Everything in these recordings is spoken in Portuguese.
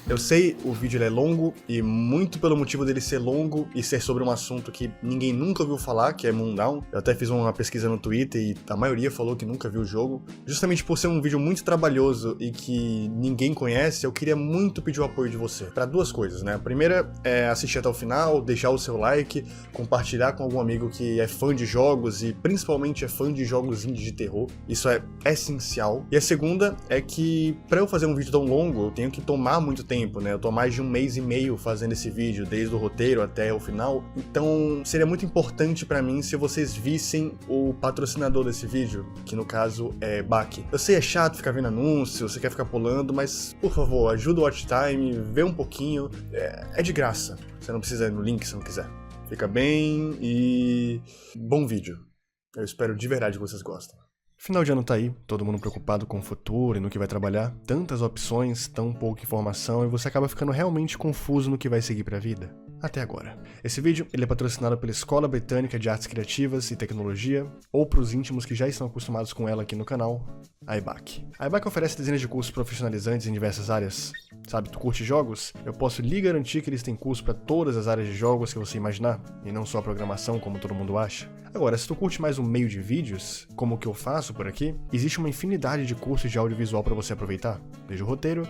Eu sei, o vídeo ele é longo, e muito pelo motivo dele ser longo e ser sobre um assunto que ninguém nunca ouviu falar, que é Moondown. Eu até fiz uma pesquisa no Twitter e a maioria falou que nunca viu o jogo. Justamente por ser um vídeo muito trabalhoso e que ninguém conhece, eu queria muito pedir o apoio de você. Para duas coisas, né? A primeira é assistir até o final, deixar o seu like, compartilhar com algum amigo que é fã de jogos e principalmente é fã de jogos indie de terror. Isso é essencial. E a segunda é que para eu fazer um vídeo tão longo, eu tenho que tomar muito tempo, né? Eu tô há mais de 1 mês e meio fazendo esse vídeo, desde o roteiro até o final. Então, seria muito importante pra mim se vocês vissem o patrocinador desse vídeo, que no caso é Bak. Eu sei, é chato ficar vendo anúncio, você quer ficar pulando, mas, por favor, ajuda o watch time, vê um pouquinho. É de graça. Você não precisa ir no link se não quiser. Fica bem e... bom vídeo. Eu espero de verdade que vocês gostem. Final de ano tá aí, todo mundo preocupado com o futuro e no que vai trabalhar. Tantas opções, tão pouca informação e você acaba ficando realmente confuso no que vai seguir pra vida. Até agora. Esse vídeo ele é patrocinado pela Escola Britânica de Artes Criativas e Tecnologia, ou pros íntimos que já estão acostumados com ela aqui no canal, a EBAC. A EBAC oferece dezenas de cursos profissionalizantes em diversas áreas. Sabe, tu curte jogos? Eu posso lhe garantir que eles têm curso para todas as áreas de jogos que você imaginar, e não só a programação como todo mundo acha. Agora, se tu curte mais um meio de vídeos, como o que eu faço por aqui, existe uma infinidade de cursos de audiovisual para você aproveitar, desde o roteiro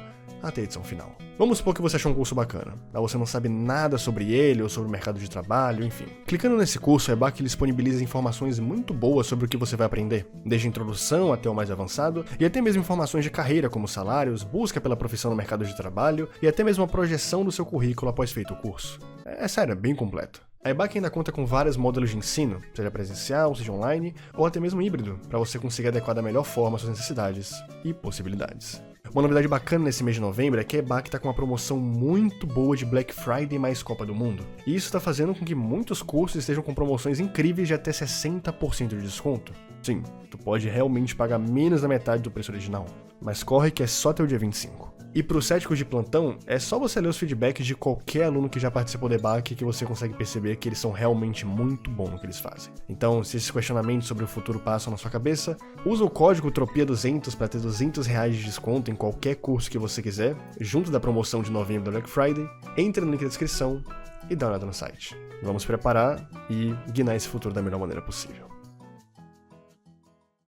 até a edição final. Vamos supor que você achou um curso bacana, mas você não sabe nada sobre ele ou sobre o mercado de trabalho, enfim. Clicando nesse curso, a EBAC disponibiliza informações muito boas sobre o que você vai aprender, desde a introdução até o mais avançado, e até mesmo informações de carreira como salários, busca pela profissão no mercado de trabalho e até mesmo a projeção do seu currículo após feito o curso. É sério, é bem completo. A EBAC ainda conta com vários módulos de ensino, seja presencial, seja online, ou até mesmo híbrido, para você conseguir adequar da melhor forma às suas necessidades e possibilidades. Uma novidade bacana nesse mês de novembro é que a EBAC está com uma promoção muito boa de Black Friday mais Copa do Mundo. E isso está fazendo com que muitos cursos estejam com promoções incríveis de até 60% de desconto. Sim, tu pode realmente pagar menos da metade do preço original, mas corre que é só até o dia 25. E para os céticos de plantão, é só você ler os feedbacks de qualquer aluno que já participou do EBAC que você consegue perceber que eles são realmente muito bons no que eles fazem. Então, se esses questionamentos sobre o futuro passam na sua cabeça, usa o código TROPIA200 para ter R$200 de desconto em qualquer curso que você quiser, junto da promoção de novembro da Black Friday, entre no link da descrição e dá uma olhada no site. Vamos preparar e guiar esse futuro da melhor maneira possível.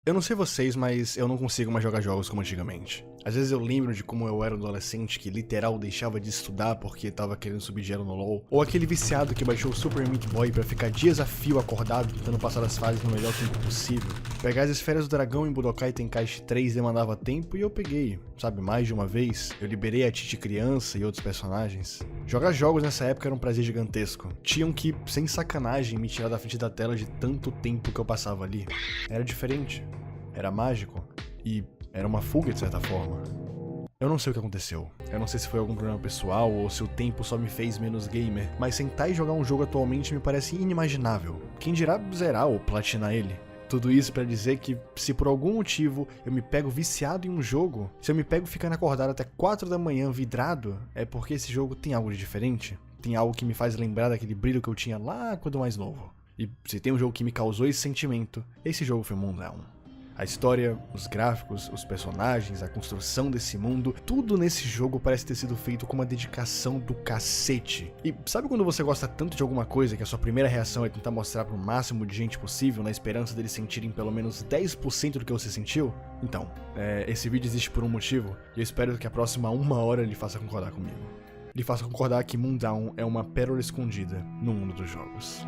Eu não sei vocês, mas eu não consigo mais jogar jogos como antigamente. Às vezes eu lembro de como eu era um adolescente que literal deixava de estudar porque tava querendo subir de elo no LoL. Ou aquele viciado que baixou o Super Meat Boy pra ficar dias a fio acordado tentando passar as fases no melhor tempo possível. Pegar as esferas do dragão em Budokai Tenkaichi 3 demandava tempo e eu peguei, sabe, mais de uma vez. Eu liberei a Titi criança e outros personagens. Jogar jogos nessa época era um prazer gigantesco. Tinham que, sem sacanagem, me tirar da frente da tela de tanto tempo que eu passava ali. Era diferente. Era mágico. E era uma fuga de certa forma. Eu não sei o que aconteceu. Eu não sei se foi algum problema pessoal ou se o tempo só me fez menos gamer, mas sentar e jogar um jogo atualmente me parece inimaginável. Quem dirá zerar ou platinar ele? Tudo isso pra dizer que, se por algum motivo eu me pego viciado em um jogo, se eu me pego ficando acordado até 4 da manhã vidrado, é porque esse jogo tem algo de diferente. Tem algo que me faz lembrar daquele brilho que eu tinha lá quando mais novo. E se tem um jogo que me causou esse sentimento, esse jogo foi Moondown. A história, os gráficos, os personagens, a construção desse mundo, tudo nesse jogo parece ter sido feito com uma dedicação do cacete. E sabe quando você gosta tanto de alguma coisa que a sua primeira reação é tentar mostrar pro máximo de gente possível na esperança deles sentirem pelo menos 10% do que você sentiu? Então, esse vídeo existe por um motivo e eu espero que a próxima 1 hora lhe faça concordar comigo. Lhe faça concordar que Moondown é uma pérola escondida no mundo dos jogos.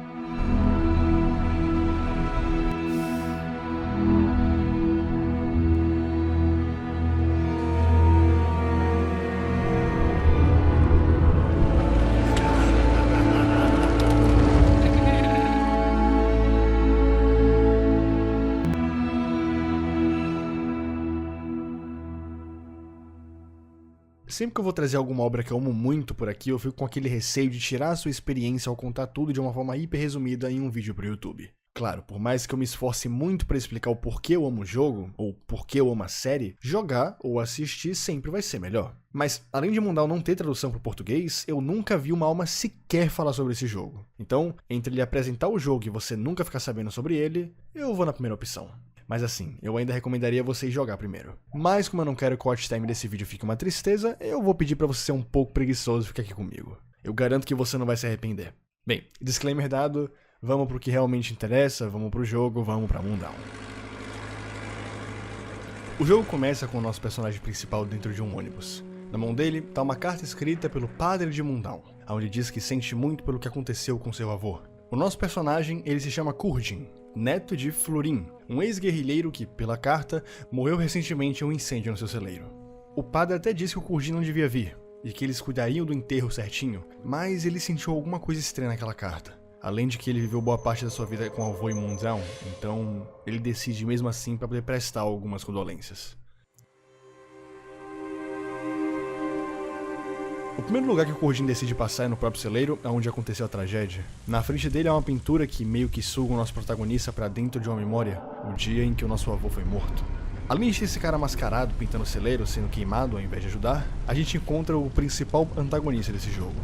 Sempre que eu vou trazer alguma obra que eu amo muito por aqui, eu fico com aquele receio de tirar a sua experiência ao contar tudo de uma forma hiper resumida em um vídeo pro YouTube. Claro, por mais que eu me esforce muito pra explicar o porquê eu amo o jogo, ou porquê eu amo a série, jogar ou assistir sempre vai ser melhor. Mas, além de Moondown não ter tradução pro português, eu nunca vi uma alma sequer falar sobre esse jogo. Então, entre ele apresentar o jogo e você nunca ficar sabendo sobre ele, eu vou na primeira opção. Mas assim, eu ainda recomendaria vocês jogar primeiro. Mas como eu não quero que o watch time desse vídeo fique uma tristeza, eu vou pedir pra você ser um pouco preguiçoso e ficar aqui comigo. Eu garanto que você não vai se arrepender. Bem, disclaimer dado, vamos pro que realmente interessa, vamos pro jogo, vamos pra Moondown. O jogo começa com o nosso personagem principal dentro de um ônibus. Na mão dele tá uma carta escrita pelo padre de Moondown, onde diz que sente muito pelo que aconteceu com seu avô. O nosso personagem, ele se chama Khurjin, neto de Flurin, um ex-guerrilheiro que, pela carta, morreu recentemente em um incêndio no seu celeiro. O padre até disse que o Khurjin não devia vir, e que eles cuidariam do enterro certinho, mas ele sentiu alguma coisa estranha naquela carta. Além de que ele viveu boa parte da sua vida com o avô em Moondown, então ele decide mesmo assim para poder prestar algumas condolências. O primeiro lugar que o Khurjin decide passar é no próprio celeiro, onde aconteceu a tragédia. Na frente dele há uma pintura que meio que suga o nosso protagonista para dentro de uma memória, o dia em que o nosso avô foi morto. Além de ter esse cara mascarado pintando o celeiro, sendo queimado ao invés de ajudar, a gente encontra o principal antagonista desse jogo,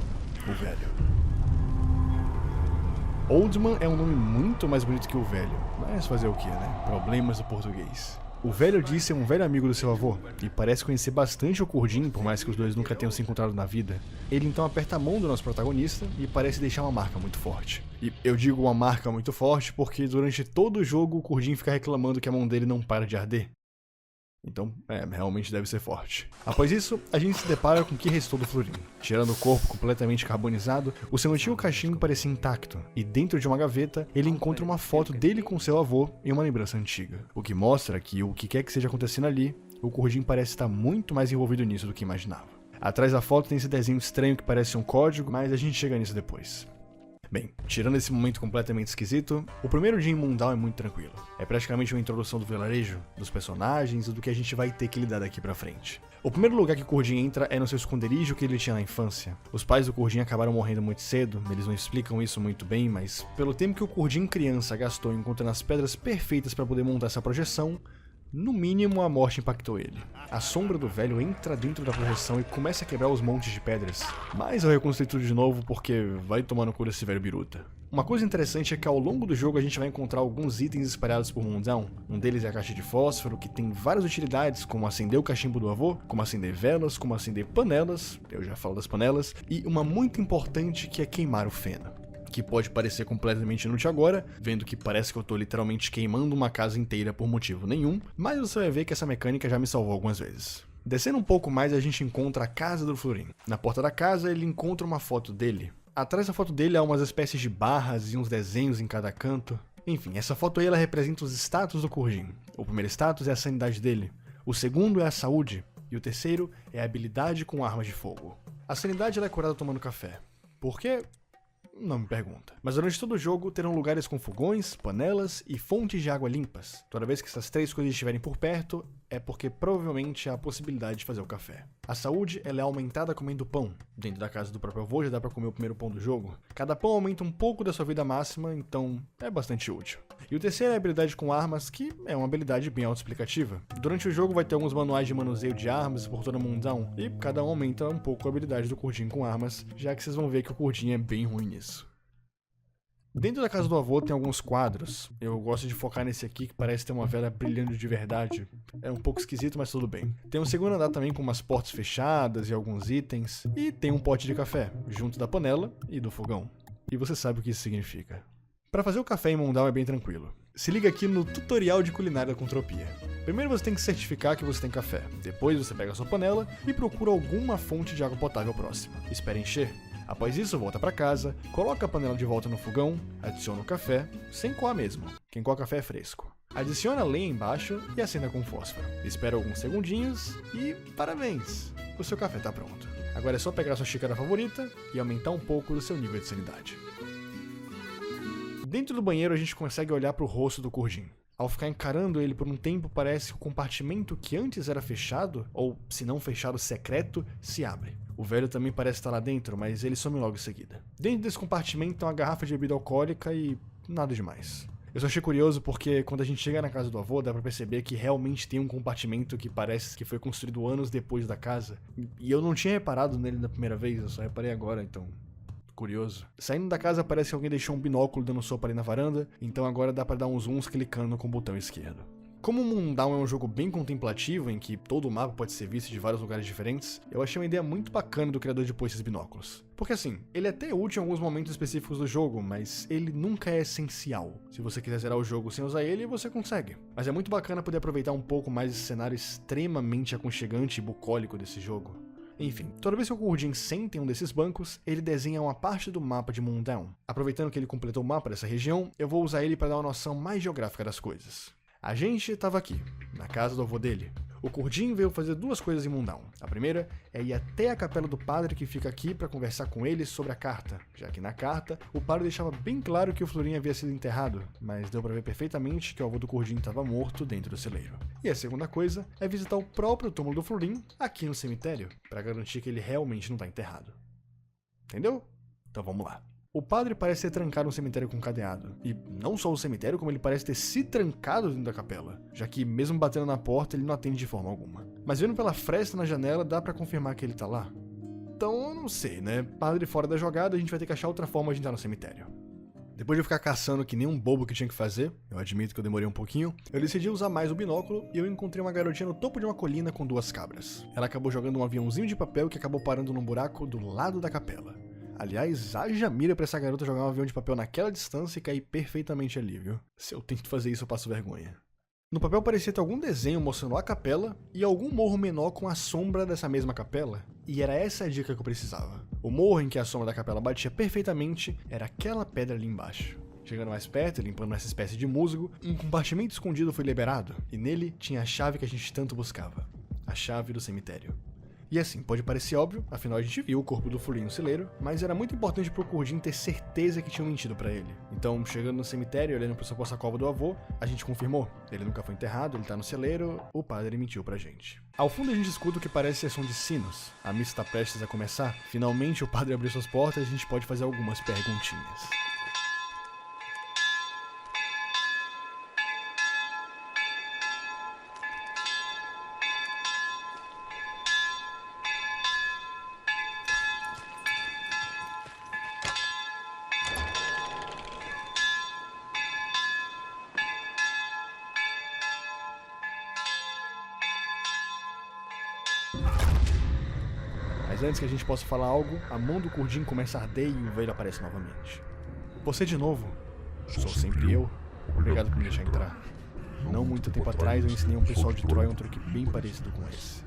o velho. Oldman é um nome muito mais bonito que o velho, mas fazer o que, né? Problemas do português. O velho diz ser um velho amigo do seu avô, e parece conhecer bastante o Khurjin, por mais que os dois nunca tenham se encontrado na vida. Ele então aperta a mão do nosso protagonista e parece deixar uma marca muito forte. E eu digo uma marca muito forte porque durante todo o jogo o Khurjin fica reclamando que a mão dele não para de arder. Então, realmente deve ser forte. Após isso, a gente se depara com o que restou do Flurin. Tirando o corpo completamente carbonizado, o seu antigo cachimbo parecia intacto, e dentro de uma gaveta, ele encontra uma foto dele com seu avô em uma lembrança antiga. O que mostra que o que quer que esteja acontecendo ali, o Khurjin parece estar muito mais envolvido nisso do que imaginava. Atrás da foto tem esse desenho estranho que parece um código, mas a gente chega nisso depois. Bem, tirando esse momento completamente esquisito, o primeiro dia em Moondown é muito tranquilo. É praticamente uma introdução do vilarejo, dos personagens e do que a gente vai ter que lidar daqui pra frente. O primeiro lugar que o Khurjin entra é no seu esconderijo que ele tinha na infância. Os pais do Khurjin acabaram morrendo muito cedo, eles não explicam isso muito bem, mas pelo tempo que o Khurjin criança gastou encontrando as pedras perfeitas para poder montar essa projeção, no mínimo a morte impactou ele. A sombra do velho entra dentro da projeção e começa a quebrar os montes de pedras. Mas eu reconstruí tudo de novo porque vai tomar no cu desse velho biruta. Uma coisa interessante é que ao longo do jogo a gente vai encontrar alguns itens espalhados por Moondown. Um deles é a caixa de fósforo, que tem várias utilidades, como acender o cachimbo do avô, como acender velas, como acender panelas, eu já falo das panelas, e uma muito importante que é queimar o feno. Que pode parecer completamente inútil agora, vendo que parece que eu tô literalmente queimando uma casa inteira por motivo nenhum, mas você vai ver que essa mecânica já me salvou algumas vezes. Descendo um pouco mais, a gente encontra a casa do Flurin. Na porta da casa, ele encontra uma foto dele. Atrás da foto dele há umas espécies de barras e uns desenhos em cada canto. Enfim, essa foto aí ela representa os status do Khurjin. O primeiro status é a sanidade dele, o segundo é a saúde, e o terceiro é a habilidade com armas de fogo. A sanidade ela é curada tomando café. Por quê? Não me pergunta. Mas durante todo o jogo terão lugares com fogões, panelas e fontes de água limpas. Toda vez que essas três coisas estiverem por perto, é porque provavelmente há a possibilidade de fazer o café. A saúde ela é aumentada comendo pão. Dentro da casa do próprio avô já dá pra comer o primeiro pão do jogo. Cada pão aumenta um pouco da sua vida máxima, então é bastante útil. E o terceiro é a habilidade com armas, que é uma habilidade bem autoexplicativa. Durante o jogo vai ter alguns manuais de manuseio de armas por toda Moondown, e cada um aumenta um pouco a habilidade do Khurjin com armas, já que vocês vão ver que o Khurjin é bem ruim nisso. Dentro da casa do avô tem alguns quadros. Eu gosto de focar nesse aqui que parece ter uma vela brilhando de verdade. É um pouco esquisito, mas tudo bem. Tem um segundo andar também com umas portas fechadas e alguns itens. E tem um pote de café, junto da panela e do fogão. E você sabe o que isso significa. Para fazer o café em Moondown é bem tranquilo. Se liga aqui no tutorial de culinária da Contropia. Primeiro você tem que certificar que você tem café. Depois você pega a sua panela e procura alguma fonte de água potável próxima. Espera encher. Após isso, volta para casa, coloca a panela de volta no fogão, adiciona o café, sem coar mesmo. Quem coa café é fresco. Adiciona a lenha embaixo e acenda com fósforo. Espera alguns segundinhos e parabéns! O seu café está pronto. Agora é só pegar a sua xícara favorita e aumentar um pouco do seu nível de sanidade. Dentro do banheiro a gente consegue olhar para o rosto do Khurjin. Ao ficar encarando ele por um tempo, parece que o compartimento que antes era fechado, ou se não fechado secreto, se abre. O velho também parece estar lá dentro, mas ele some logo em seguida. Dentro desse compartimento tem uma garrafa de bebida alcoólica e nada demais. Eu só achei curioso porque quando a gente chega na casa do avô, dá pra perceber que realmente tem um compartimento que parece que foi construído anos depois da casa. E eu não tinha reparado nele na primeira vez, eu só reparei agora, então... curioso. Saindo da casa parece que alguém deixou um binóculo dando sopa ali na varanda, então agora dá pra dar uns zooms clicando com o botão esquerdo. Como o Moondown é um jogo bem contemplativo, em que todo o mapa pode ser visto de vários lugares diferentes, eu achei uma ideia muito bacana do criador de pôr esses binóculos. Porque assim, ele é até útil em alguns momentos específicos do jogo, mas ele nunca é essencial. Se você quiser zerar o jogo sem usar ele, você consegue. Mas é muito bacana poder aproveitar um pouco mais esse cenário extremamente aconchegante e bucólico desse jogo. Enfim, toda vez que o Gurdjieff senta em um desses bancos, ele desenha uma parte do mapa de Moondown. Aproveitando que ele completou o mapa dessa região, eu vou usar ele para dar uma noção mais geográfica das coisas. A gente estava aqui, na casa do avô dele. O Gurdjieff veio fazer duas coisas em Moondown. A primeira é ir até a capela do padre que fica aqui para conversar com ele sobre a carta, já que na carta o padre deixava bem claro que o Florin havia sido enterrado, mas deu para ver perfeitamente que o avô do Gurdjieff estava morto dentro do celeiro. E a segunda coisa é visitar o próprio túmulo do Florin aqui no cemitério, para garantir que ele realmente não está enterrado. Entendeu? Então vamos lá. O padre parece ter trancado um cemitério com cadeado. E não só o cemitério, como ele parece ter se trancado dentro da capela, já que mesmo batendo na porta ele não atende de forma alguma. Mas vendo pela fresta na janela dá pra confirmar que ele tá lá. Então eu não sei, né? Padre fora da jogada, a gente vai ter que achar outra forma de entrar no cemitério. Depois de eu ficar caçando que nem um bobo que tinha que fazer, eu admito que eu demorei um pouquinho, eu decidi usar mais o binóculo e eu encontrei uma garotinha no topo de uma colina com duas cabras. Ela acabou jogando um aviãozinho de papel que acabou parando num buraco do lado da capela. Aliás, haja mira pra essa garota jogar um avião de papel naquela distância e cair perfeitamente ali, viu? Se eu tento fazer isso, eu passo vergonha. No papel parecia ter algum desenho mostrando a capela e algum morro menor com a sombra dessa mesma capela. E era essa a dica que eu precisava. O morro em que a sombra da capela batia perfeitamente era aquela pedra ali embaixo. Chegando mais perto, limpando essa espécie de musgo, um compartimento escondido foi liberado, e nele tinha a chave que a gente tanto buscava. A chave do cemitério. E assim, pode parecer óbvio, afinal a gente viu o corpo do Florin no celeiro, mas era muito importante pro Gurdjieff ter certeza que tinham mentido pra ele. Então, chegando no cemitério, olhando pro suposta cova do avô, a gente confirmou. Ele nunca foi enterrado, ele tá no celeiro, o padre mentiu pra gente. Ao fundo a gente escuta o que parece ser som de sinos. A missa tá prestes a começar. Finalmente o padre abriu suas portas e a gente pode fazer algumas perguntinhas. Mas antes que a gente possa falar algo, a mão do Gurdjieff começa a arder e o velho aparece novamente. Você de novo? Sou sempre eu. Obrigado por me deixar entrar. Não muito tempo atrás eu ensinei um pessoal de Troia um truque bem parecido com esse.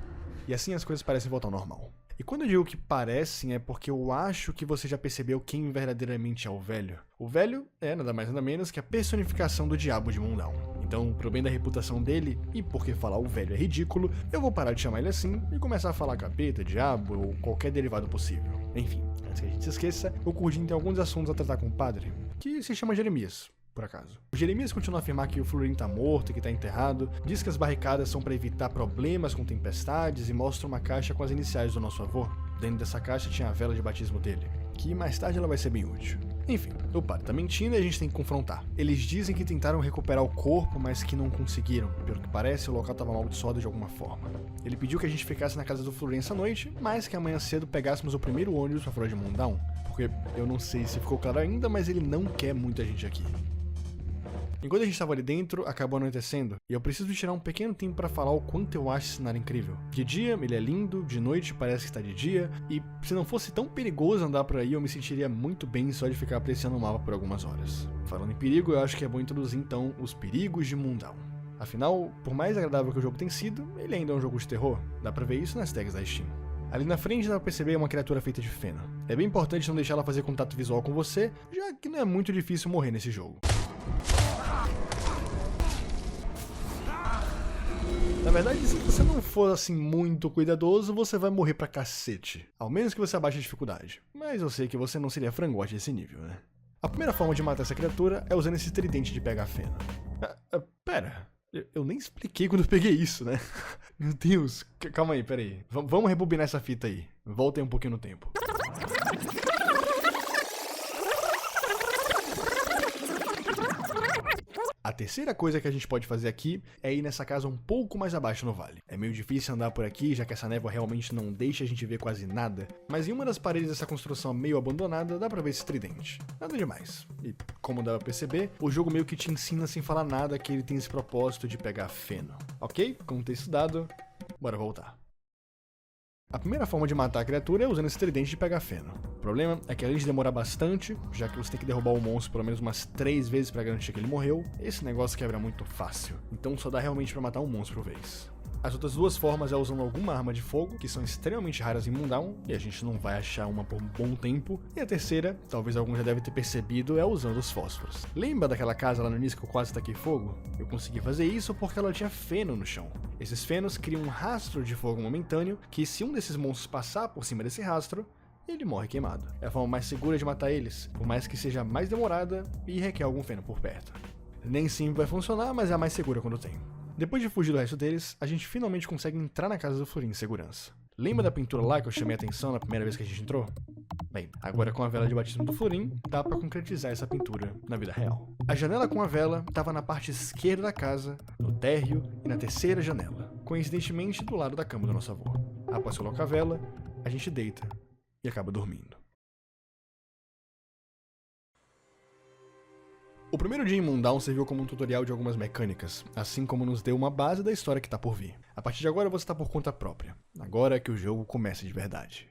E assim as coisas parecem voltar ao normal. E quando eu digo que parecem é porque eu acho que você já percebeu quem verdadeiramente é o velho. O velho é nada mais nada menos que a personificação do diabo de Moondown. Então, pro bem da reputação dele, e porque falar o velho é ridículo, eu vou parar de chamar ele assim e começar a falar capeta, diabo ou qualquer derivado possível. Enfim, antes que a gente se esqueça, o Gurdjieff tem alguns assuntos a tratar com o padre, que se chama Jeremias. Por acaso. O Jeremias continua a afirmar que o Florin tá morto e que tá enterrado, diz que as barricadas são para evitar problemas com tempestades e mostra uma caixa com as iniciais do nosso avô. Dentro dessa caixa tinha a vela de batismo dele, que mais tarde ela vai ser bem útil. Enfim, o padre tá mentindo e a gente tem que confrontar. Eles dizem que tentaram recuperar o corpo, mas que não conseguiram. Pelo que parece, o local tava amaldiçoado de alguma forma. Ele pediu que a gente ficasse na casa do Florin essa noite, mas que amanhã cedo pegássemos o primeiro ônibus pra fora de Moondown, porque eu não sei se ficou claro ainda, mas ele não quer muita gente aqui. Enquanto a gente estava ali dentro, acabou anoitecendo, e eu preciso tirar um pequeno tempo para falar o quanto eu acho esse cenário incrível. De dia, ele é lindo, de noite parece que está de dia, e se não fosse tão perigoso andar por aí, eu me sentiria muito bem só de ficar apreciando o mapa por algumas horas. Falando em perigo, eu acho que é bom introduzir então os perigos de Moondown. Afinal, por mais agradável que o jogo tenha sido, ele ainda é um jogo de terror, dá pra ver isso nas tags da Steam. Ali na frente dá pra perceber uma criatura feita de feno. É bem importante não deixar ela fazer contato visual com você, já que não é muito difícil morrer nesse jogo. Na verdade, se você não for assim muito cuidadoso, você vai morrer pra cacete. Ao menos que você abaixe a dificuldade. Mas eu sei que você não seria frangote desse nível, né? A primeira forma de matar essa criatura é usando esse tridente de pegar feno. Pera, eu nem expliquei quando eu peguei isso, né? Meu Deus, calma aí, pera aí. Vamos rebobinar essa fita aí. Voltem um pouquinho no tempo. A terceira coisa que a gente pode fazer aqui é ir nessa casa um pouco mais abaixo no vale. É meio difícil andar por aqui, já que essa névoa realmente não deixa a gente ver quase nada, mas em uma das paredes dessa construção meio abandonada dá pra ver esse tridente. Nada demais. E, como dá pra perceber, o jogo meio que te ensina sem falar nada que ele tem esse propósito de pegar feno. Ok? Contexto dado, bora voltar. A primeira forma de matar a criatura é usando esse tridente de pegar feno. O problema é que além de demorar bastante, já que você tem que derrubar o monstro pelo menos umas 3 vezes pra garantir que ele morreu, esse negócio quebra muito fácil, então só dá realmente pra matar um monstro por vez. As outras duas formas é usando alguma arma de fogo, que são extremamente raras em Moondown, e a gente não vai achar uma por um bom tempo. E a terceira, talvez alguns já devem ter percebido, é usando os fósforos. Lembra daquela casa lá no início que eu quase taquei fogo? Eu consegui fazer isso porque ela tinha feno no chão. Esses fenos criam um rastro de fogo momentâneo, que se um desses monstros passar por cima desse rastro, ele morre queimado. É a forma mais segura de matar eles, por mais que seja mais demorada e requer algum feno por perto. Nem sempre vai funcionar, mas é a mais segura quando tem. Depois de fugir do resto deles, a gente finalmente consegue entrar na casa do Florin em segurança. Lembra da pintura lá que eu chamei a atenção na primeira vez que a gente entrou? Bem, agora com a vela de batismo do Florin, dá pra concretizar essa pintura na vida real. A janela com a vela estava na parte esquerda da casa, no térreo e na terceira janela, coincidentemente do lado da cama do nosso avô. Após colocar a vela, a gente deita e acaba dormindo. O primeiro dia em Moondown serviu como um tutorial de algumas mecânicas, assim como nos deu uma base da história que tá por vir. A partir de agora você tá por conta própria, agora é que o jogo começa de verdade.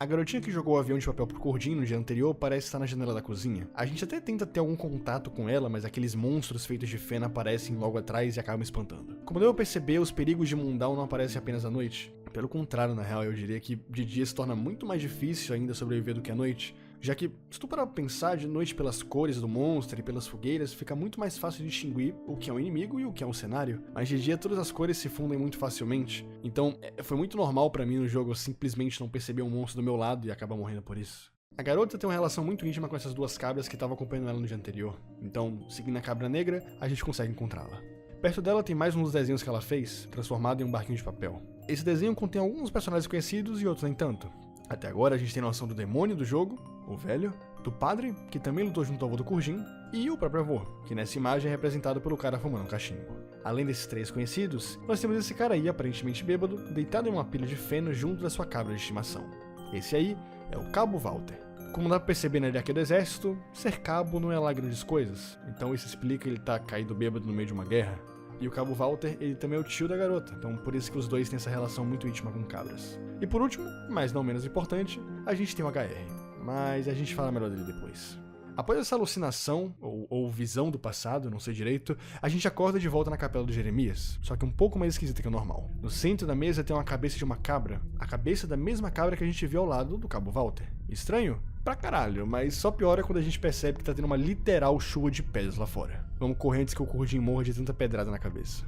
A garotinha que jogou o avião de papel pro Cordinho no dia anterior parece estar na janela da cozinha. A gente até tenta ter algum contato com ela, mas aqueles monstros feitos de feno aparecem logo atrás e acabam espantando. Como deu a perceber, os perigos de Moondown não aparecem apenas à noite. Pelo contrário, na real, eu diria que de dia se torna muito mais difícil ainda sobreviver do que à noite. Já que, se tu parar pra pensar, de noite pelas cores do monstro e pelas fogueiras, fica muito mais fácil de distinguir o que é um inimigo e o que é um cenário. Mas de dia todas as cores se fundem muito facilmente, então foi muito normal pra mim no jogo eu simplesmente não perceber um monstro do meu lado e acabar morrendo por isso. A garota tem uma relação muito íntima com essas duas cabras que estavam acompanhando ela no dia anterior, então, seguindo a cabra negra, a gente consegue encontrá-la. Perto dela tem mais um dos desenhos que ela fez, transformado em um barquinho de papel. Esse desenho contém alguns personagens conhecidos e outros nem tanto. Até agora a gente tem noção do demônio do jogo, o velho, do padre, que também lutou junto ao avô do Kurjin, e o próprio avô, que nessa imagem é representado pelo cara fumando um cachimbo. Além desses três conhecidos, nós temos esse cara aí, aparentemente bêbado, deitado em uma pilha de feno junto da sua cabra de estimação. Esse aí é o Cabo Walter. Como dá pra perceber na hierarquia do exército, ser cabo não é lá grandes coisas, então isso explica ele tá caído bêbado no meio de uma guerra. E o Cabo Walter, ele também é o tio da garota, então por isso que os dois têm essa relação muito íntima com cabras. E por último, mas não menos importante, a gente tem o HR, mas a gente fala melhor dele depois. Após essa alucinação, ou visão do passado, não sei direito, a gente acorda de volta na capela do Jeremias, só que um pouco mais esquisita que o normal. No centro da mesa tem uma cabeça de uma cabra, a cabeça da mesma cabra que a gente viu ao lado do Cabo Walter. Estranho? Pra caralho, mas só piora quando a gente percebe que tá tendo uma literal chuva de pedras lá fora. Vamos correr antes que o Cordinho morra de tanta pedrada na cabeça.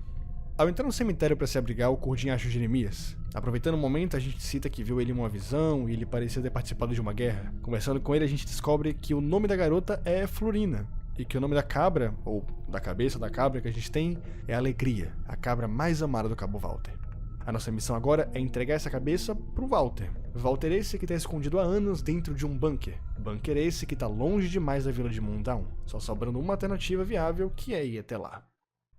Ao entrar no cemitério para se abrigar, o Cordinho acha o Jeremias. Aproveitando o momento, a gente cita que viu ele em uma visão e ele parecia ter participado de uma guerra. Conversando com ele, a gente descobre que o nome da garota é Florina, e que o nome da cabra, ou da cabeça da cabra que a gente tem, é Alegria, a cabra mais amada do Cabo Walter. A nossa missão agora é entregar essa cabeça pro Walter. Walter esse que tá escondido há anos dentro de um bunker. Bunker esse que tá longe demais da vila de Moondown, só sobrando uma alternativa viável que é ir até lá.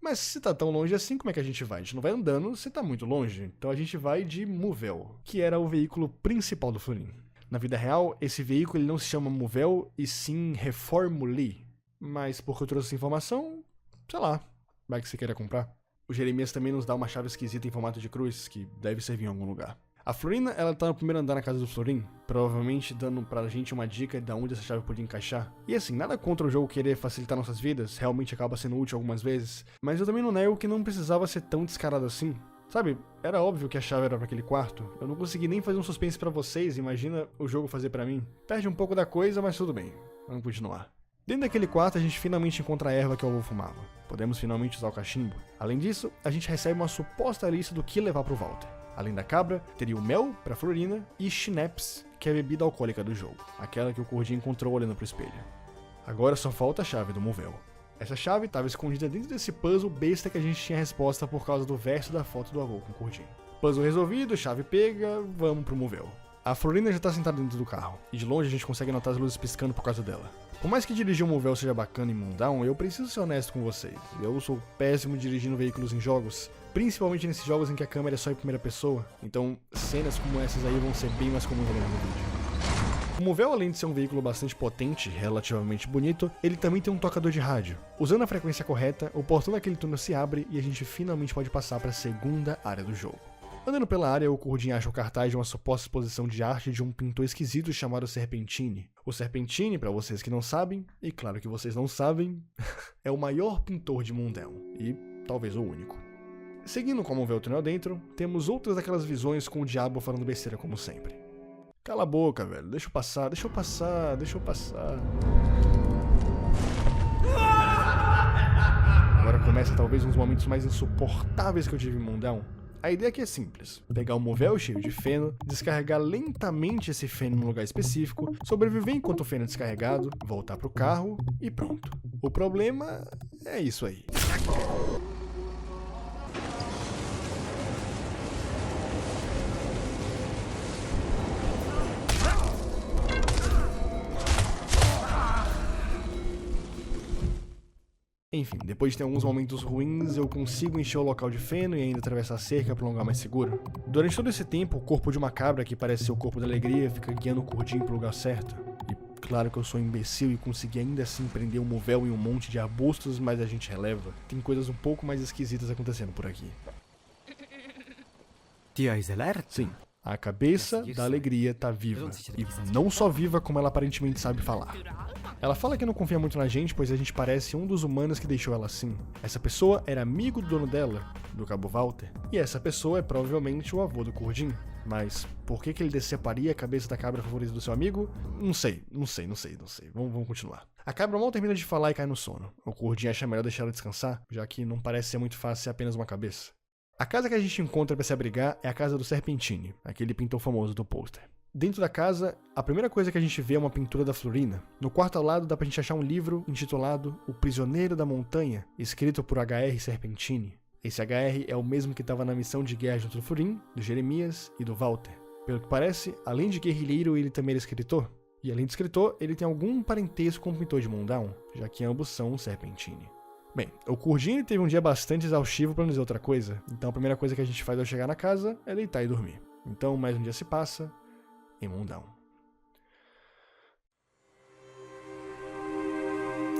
Mas se tá tão longe assim, como é que a gente vai? A gente não vai andando se tá muito longe, então a gente vai de Movell, que era o veículo principal do Florin. Na vida real, esse veículo ele não se chama Movell e sim Reformuli, mas porque eu trouxe essa informação, sei lá, vai que você queira comprar. O Jeremias também nos dá uma chave esquisita em formato de cruz, que deve servir em algum lugar. A Florina, ela tá no primeiro andar na casa do Florin, provavelmente dando pra gente uma dica de onde essa chave podia encaixar. E assim, nada contra o jogo querer facilitar nossas vidas, realmente acaba sendo útil algumas vezes, mas eu também não nego que não precisava ser tão descarado assim. Sabe, era óbvio que a chave era pra aquele quarto, eu não consegui nem fazer um suspense pra vocês, imagina o jogo fazer pra mim. Perde um pouco da coisa, mas tudo bem, vamos continuar. Dentro daquele quarto, a gente finalmente encontra a erva que o avô fumava. Podemos finalmente usar o cachimbo. Além disso, a gente recebe uma suposta lista do que levar pro Walter. Além da cabra, teria o mel pra Florina e Schnapps, que é a bebida alcoólica do jogo, aquela que o Cordinho encontrou olhando pro espelho. Agora só falta a chave do Movell. Essa chave estava escondida dentro desse puzzle besta que a gente tinha resposta por causa do verso da foto do avô com o Cordinho. Puzzle resolvido, chave pega, vamos pro Movell. A Florina já tá sentada dentro do carro, e de longe a gente consegue notar as luzes piscando por causa dela. Por mais que dirigir um Movel seja bacana em Moondown, eu preciso ser honesto com vocês. Eu sou péssimo dirigindo veículos em jogos, principalmente nesses jogos em que a câmera é só em primeira pessoa, então cenas como essas aí vão ser bem mais comuns no vídeo. O Movel, além de ser um veículo bastante potente e relativamente bonito, ele também tem um tocador de rádio. Usando a frequência correta, o portão daquele túnel se abre e a gente finalmente pode passar para a segunda área do jogo. Andando pela área, o Kurdin acha o cartaz de uma suposta exposição de arte de um pintor esquisito chamado Serpentine. O Serpentine, para vocês que não sabem, e claro que vocês não sabem, é o maior pintor de Moondown, e talvez o único. Seguindo como vê o túnel dentro, temos outras daquelas visões com o diabo falando besteira como sempre. Cala a boca, velho, deixa eu passar. Agora começa talvez um dos momentos mais insuportáveis que eu tive em Moondown. A ideia aqui é simples, pegar um Movel cheio de feno, descarregar lentamente esse feno num lugar específico, sobreviver enquanto o feno é descarregado, voltar pro carro e pronto. O problema é isso aí. Enfim, depois de ter alguns momentos ruins, eu consigo encher o local de feno e ainda atravessar a cerca para um lugar mais seguro. Durante todo esse tempo, o corpo de uma cabra, que parece ser o corpo da alegria, fica guiando o Kurdin pro lugar certo. E claro que eu sou um imbecil e consegui ainda assim prender um Movel em um monte de arbustos, mas a gente releva. Tem coisas um pouco mais esquisitas acontecendo por aqui. Sim, a cabeça da alegria tá viva. E não só viva, como ela aparentemente sabe falar. Ela fala que não confia muito na gente, pois a gente parece um dos humanos que deixou ela assim. Essa pessoa era amigo do dono dela, do Cabo Walter. E essa pessoa é provavelmente o avô do Kurdin. Mas por que ele deceparia a cabeça da cabra favorita do seu amigo? Não sei. Vamos continuar. A cabra mal termina de falar e cai no sono. O Kurdin acha melhor deixar ela descansar, já que não parece ser muito fácil ser apenas uma cabeça. A casa que a gente encontra para se abrigar é a casa do Serpentine, aquele pintor famoso do pôster. Dentro da casa, a primeira coisa que a gente vê é uma pintura da Florina. No quarto ao lado dá pra gente achar um livro intitulado O Prisioneiro da Montanha, escrito por H.R. Serpentine. Esse H.R. é o mesmo que estava na missão de guerra junto do Florin, do Jeremias e do Walter. Pelo que parece, além de guerrilheiro, ele também era escritor. E além de escritor, ele tem algum parentesco com o pintor de Moondown, já que ambos são Serpentine. Bem, o Kurdin teve um dia bastante exaustivo para não dizer outra coisa, então a primeira coisa que a gente faz ao chegar na casa é deitar e dormir. Então mais um dia se passa em Moondown.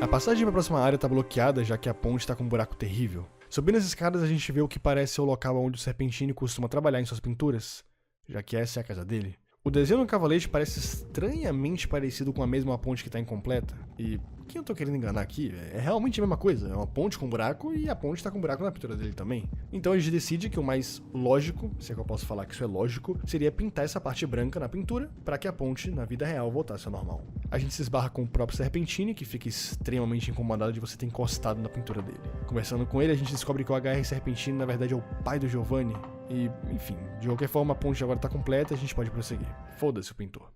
A passagem para a próxima área está bloqueada, já que a ponte está com um buraco terrível. Subindo as escadas a gente vê o que parece ser o local onde o Serpentine costuma trabalhar em suas pinturas, já que essa é a casa dele. O desenho no cavalete parece estranhamente parecido com a mesma ponte que está incompleta. E quem eu tô querendo enganar aqui é realmente a mesma coisa. É uma ponte com buraco e a ponte tá com buraco na pintura dele também. Então a gente decide que o mais lógico, se é que eu posso falar que isso é lógico, seria pintar essa parte branca na pintura para que a ponte na vida real voltasse ao normal. A gente se esbarra com o próprio Serpentine, que fica extremamente incomodado de você ter encostado na pintura dele. Conversando com ele, a gente descobre que o H.R. Serpentine na verdade é o pai do Giovanni. E, enfim, de qualquer forma a ponte agora tá completa e a gente pode prosseguir. Foda-se o pintor.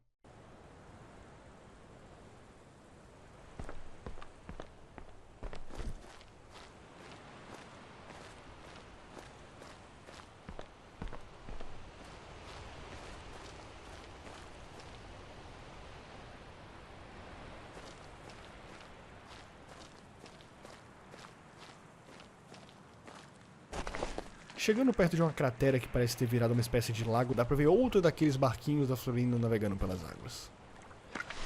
Chegando perto de uma cratera que parece ter virado uma espécie de lago, dá pra ver outro daqueles barquinhos da Florina navegando pelas águas.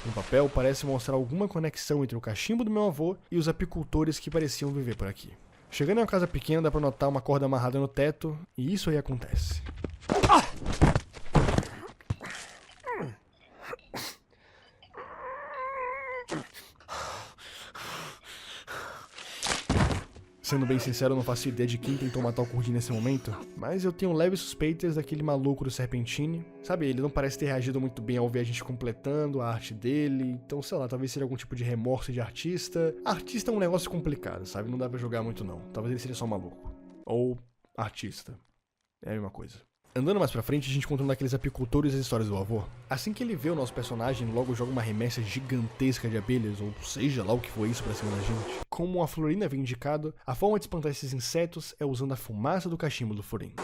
No papel parece mostrar alguma conexão entre o cachimbo do meu avô e os apicultores que pareciam viver por aqui. Chegando em uma casa pequena dá pra notar uma corda amarrada no teto, e isso aí acontece. Sendo bem sincero, eu não faço ideia de quem tentou matar o Kurdin nesse momento, mas eu tenho leves suspeitas daquele maluco do Serpentine. Sabe, ele não parece ter reagido muito bem ao ver a gente completando a arte dele, então sei lá, talvez seja algum tipo de remorso de artista. Artista é um negócio complicado, sabe, não dá pra jogar muito não, talvez ele seja só maluco. Ou artista, é a mesma coisa. Andando mais pra frente, a gente encontra um daqueles apicultores das histórias do avô. Assim que ele vê o nosso personagem, logo joga uma remessa gigantesca de abelhas, ou seja lá o que foi isso pra cima da gente. Como a Florina havia indicado, a forma de espantar esses insetos é usando a fumaça do cachimbo do Florin.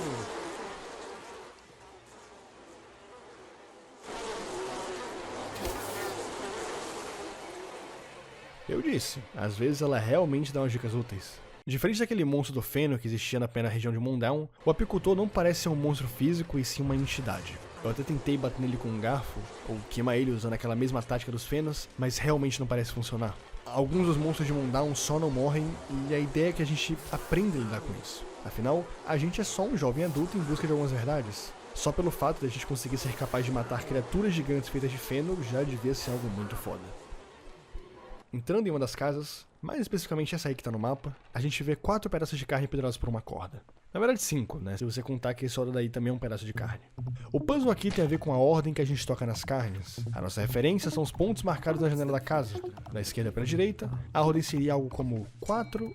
Eu disse, às vezes ela realmente dá umas dicas úteis. Diferente daquele monstro do feno que existia na região de Moondown, o apicultor não parece ser um monstro físico e sim uma entidade. Eu até tentei bater nele com um garfo, ou queimar ele usando aquela mesma tática dos fenos, mas realmente não parece funcionar. Alguns dos monstros de Moondown só não morrem, e a ideia é que a gente aprenda a lidar com isso. Afinal, a gente é só um jovem adulto em busca de algumas verdades. Só pelo fato de a gente conseguir ser capaz de matar criaturas gigantes feitas de feno já devia ser algo muito foda. Entrando em uma das casas, mais especificamente essa aí que tá no mapa, a gente vê 4 pedaços de carne pendurados por uma corda. Na verdade 5, né? Se você contar que esse outro daí também é um pedaço de carne. O puzzle aqui tem a ver com a ordem que a gente toca nas carnes. A nossa referência são os pontos marcados na janela da casa. Da esquerda para a direita, a ordem seria algo como 4, 1,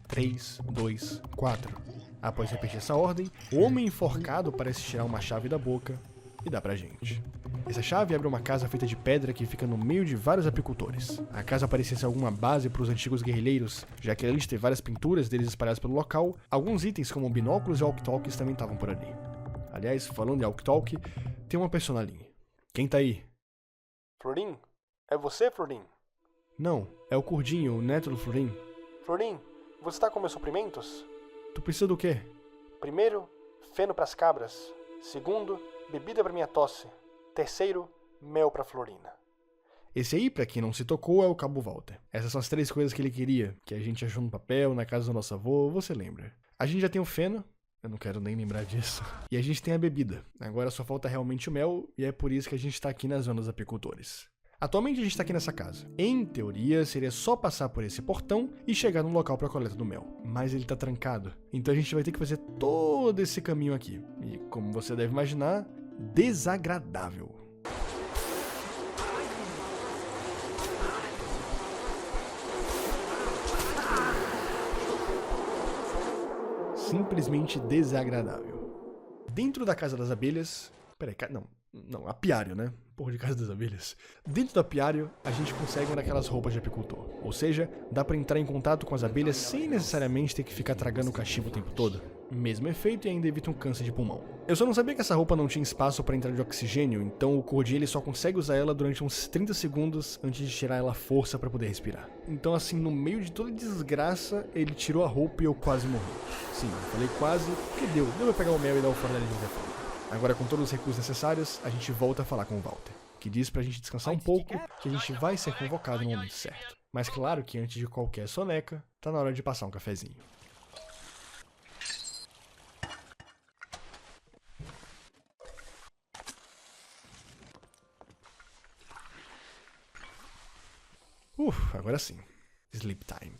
3, 2, 4. Após repetir essa ordem, o homem enforcado parece tirar uma chave da boca e dá pra gente. Essa chave abre uma casa feita de pedra que fica no meio de vários apicultores. A casa parecia ser alguma base para os antigos guerrilheiros, já que além de ter várias pinturas deles espalhadas pelo local, alguns itens como binóculos e walkie-talkies também estavam por ali. Aliás, falando de walkie-talkie, tem uma pessoa ali. Quem tá aí? Florim? É você, Florim? Não, é o Curdinho, o neto do Florim. Florim, você tá com meus suprimentos? Tu precisa do quê? Primeiro, feno pras cabras. Segundo, bebida pra minha tosse. Terceiro, mel pra Florina. Esse aí, pra quem não se tocou, é o Cabo Walter. Essas são as 3 coisas que ele queria, que a gente achou no papel, na casa do nosso avô, você lembra. A gente já tem o feno, eu não quero nem lembrar disso. E a gente tem a bebida. Agora só falta realmente o mel, e é por isso que a gente tá aqui na zona dos apicultores. Atualmente a gente tá aqui nessa casa. Em teoria, seria só passar por esse portão e chegar no local pra coleta do mel. Mas ele tá trancado. Então a gente vai ter que fazer todo esse caminho aqui. E como você deve imaginar, desagradável. Simplesmente desagradável. Dentro da Casa das Abelhas... Peraí, não, apiário, né? Porra de Casa das Abelhas. Dentro do apiário, a gente consegue uma daquelas roupas de apicultor. Ou seja, dá pra entrar em contato com as abelhas sem necessariamente ter que ficar tragando o cachimbo o tempo todo. Mesmo efeito e ainda evita um câncer de pulmão. Eu só não sabia que essa roupa não tinha espaço para entrar de oxigênio, então o Cordinho ele só consegue usar ela durante uns 30 segundos antes de tirar ela à força para poder respirar. Então assim, no meio de toda desgraça, ele tirou a roupa e eu quase morri. Sim, eu falei quase, porque deu pra pegar o mel e dar o fora dali de qualquer forma. Agora com todos os recursos necessários, a gente volta a falar com o Walter, que diz pra gente descansar um pouco, que a gente vai ser convocado no momento certo. Mas claro que antes de qualquer soneca, tá na hora de passar um cafezinho. Agora sim. Sleep time.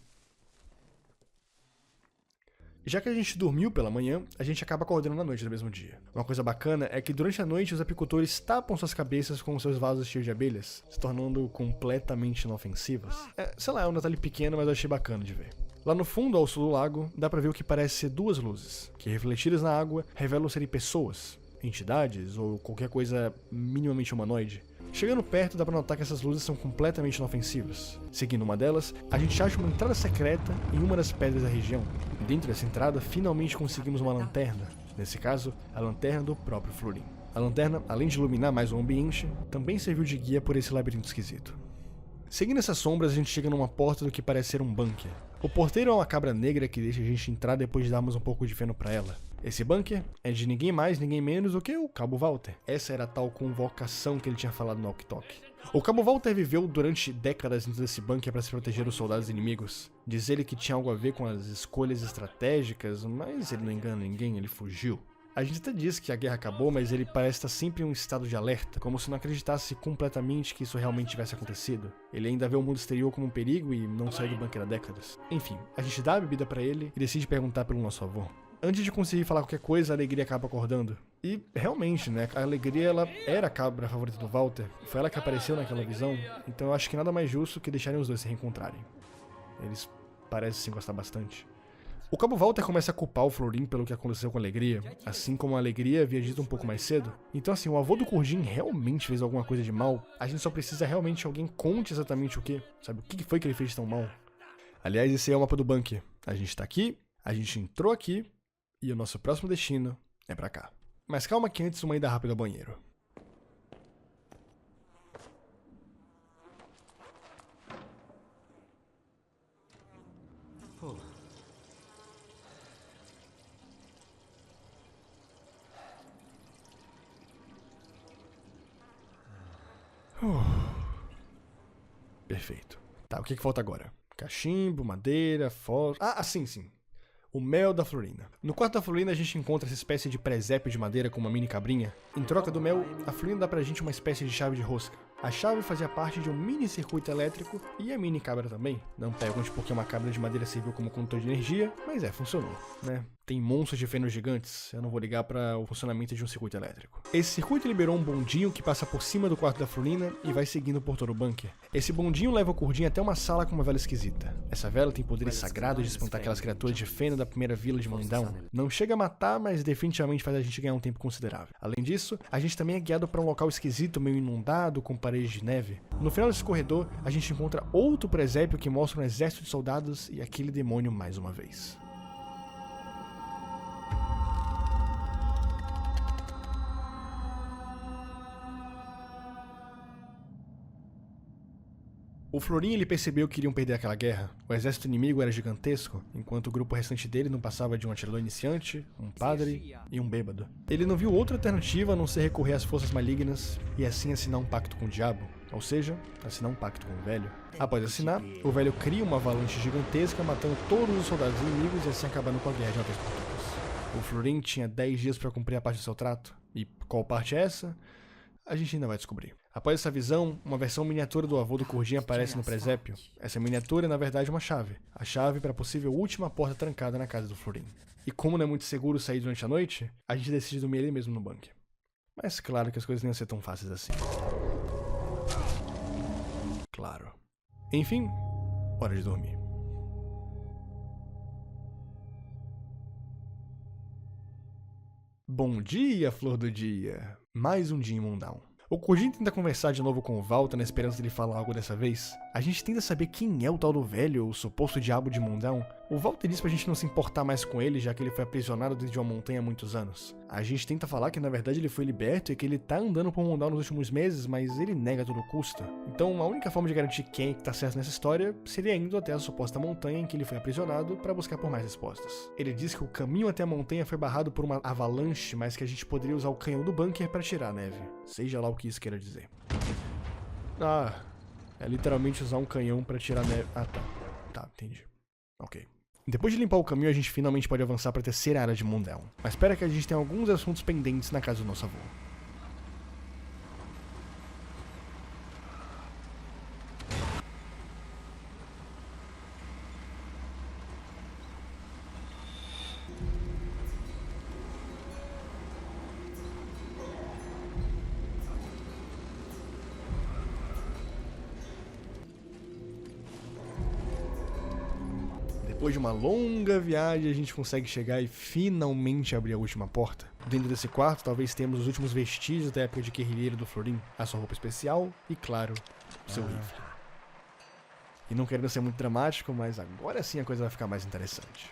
Já que a gente dormiu pela manhã, a gente acaba acordando na noite do mesmo dia. Uma coisa bacana é que durante a noite os apicultores tapam suas cabeças com seus vasos cheios de abelhas, se tornando completamente inofensivas. Sei lá, é um detalhe pequeno, mas eu achei bacana de ver. Lá no fundo, ao sul do lago, dá pra ver o que parece ser 2 luzes, que refletidas na água revelam serem pessoas, entidades ou qualquer coisa minimamente humanoide. Chegando perto, dá pra notar que essas luzes são completamente inofensivas. Seguindo uma delas, a gente acha uma entrada secreta em uma das pedras da região. Dentro dessa entrada, finalmente conseguimos uma lanterna. Nesse caso, a lanterna do próprio Florim. A lanterna, além de iluminar mais o ambiente, também serviu de guia por esse labirinto esquisito. Seguindo essas sombras, a gente chega numa porta do que parece ser um bunker. O porteiro é uma cabra negra que deixa a gente entrar depois de darmos um pouco de feno pra ela. Esse bunker é de ninguém mais, ninguém menos do que o Cabo Walter. Essa era a tal convocação que ele tinha falado no walkie-talkie. O Cabo Walter viveu durante décadas dentro desse bunker para se proteger dos soldados inimigos. Diz ele que tinha algo a ver com as escolhas estratégicas, mas ele não engana ninguém, ele fugiu. A gente até diz que a guerra acabou, mas ele parece estar sempre em um estado de alerta, como se não acreditasse completamente que isso realmente tivesse acontecido. Ele ainda vê o mundo exterior como um perigo e não sai do bunker há décadas. Enfim, a gente dá a bebida pra ele e decide perguntar pelo nosso avô. Antes de conseguir falar qualquer coisa, a Alegria acaba acordando. E, realmente, né, a Alegria, ela era a cabra favorita do Walter. Foi ela que apareceu naquela visão, então eu acho que nada mais justo que deixarem os dois se reencontrarem. Eles parecem se gostar bastante. O Cabo Walter começa a culpar o Florim pelo que aconteceu com a Alegria, assim como a Alegria havia dito um pouco mais cedo. Então assim, o avô do Curdin realmente fez alguma coisa de mal. A gente só precisa realmente que alguém conte exatamente o que. Sabe, o que foi que ele fez tão mal? Aliás, esse é o mapa do bunker. A gente tá aqui, a gente entrou aqui, e o nosso próximo destino é pra cá. Mas calma que antes uma ida rápida ao banheiro. Perfeito. Tá, o que falta agora? Cachimbo, madeira, fósforo... Ah, sim. O mel da Florina. No quarto da Florina a gente encontra essa espécie de presépio de madeira com uma mini cabrinha. Em troca do mel, a Florina dá pra gente uma espécie de chave de rosca. A chave fazia parte de um mini circuito elétrico e a mini cabra também. Não pergunte por que uma cabra de madeira serviu como condutor de energia, mas funcionou, né? Tem monstros de feno gigantes, eu não vou ligar para o funcionamento de um circuito elétrico. Esse circuito liberou um bondinho que passa por cima do quarto da Florina e vai seguindo por todo o bunker. Esse bondinho leva o Curdin até uma sala com uma vela esquisita. Essa vela tem poderes sagrados de espantar aquelas criaturas de feno da primeira vila de Moondown. Não chega a matar, mas definitivamente faz a gente ganhar um tempo considerável. Além disso, a gente também é guiado para um local esquisito, meio inundado, com paredes de neve. No final desse corredor, a gente encontra outro presépio que mostra um exército de soldados e aquele demônio mais uma vez. O Florin ele percebeu que iriam perder aquela guerra. O exército inimigo era gigantesco, enquanto o grupo restante dele não passava de um atirador iniciante, um padre e um bêbado. Ele não viu outra alternativa a não ser recorrer às forças malignas e assim assinar um pacto com o diabo, ou seja, assinar um pacto com o velho. Após assinar, o velho cria uma avalanche gigantesca matando todos os soldados inimigos e assim acabando com a guerra de uma vez por todas. O Florin tinha 10 dias para cumprir a parte do seu trato, e qual parte é essa? A gente ainda vai descobrir. Após essa visão, uma versão miniatura do avô do Curdin aparece no presépio. Essa miniatura é na verdade uma chave. A chave para a possível última porta trancada na casa do Florin. E como não é muito seguro sair durante a noite, a gente decide dormir ali mesmo no bunker. Mas claro que as coisas nem iam ser tão fáceis assim. Claro. Enfim, hora de dormir. Bom dia, flor do dia. Mais um dia em Moondown. O Curdin tenta conversar de novo com o Valta na esperança de ele falar algo dessa vez. A gente tenta saber quem é o tal do velho, o suposto diabo de Moondown. O Valta diz pra gente não se importar mais com ele, já que ele foi aprisionado dentro de uma montanha há muitos anos. A gente tenta falar que na verdade ele foi liberto e que ele tá andando por Moondown nos últimos meses, mas ele nega a todo custo. Então a única forma de garantir quem é que tá certo nessa história seria indo até a suposta montanha em que ele foi aprisionado para buscar por mais respostas. Ele diz que o caminho até a montanha foi barrado por uma avalanche, mas que a gente poderia usar o canhão do bunker para tirar a neve. Seja lá o que isso queira dizer. Ah, é literalmente usar um canhão para tirar a neve. Ah, tá. Tá, entendi. Ok. Depois de limpar o caminho, a gente finalmente pode avançar para a terceira área de Moondown. Mas espera que a gente tenha alguns assuntos pendentes na casa do nosso avô. Depois de uma longa viagem, a gente consegue chegar e finalmente abrir a última porta. Dentro desse quarto, talvez temos os últimos vestígios da época de guerrilheiro do Florin, a sua roupa especial e, claro, o seu rifle. E não querendo ser muito dramático, mas agora sim a coisa vai ficar mais interessante.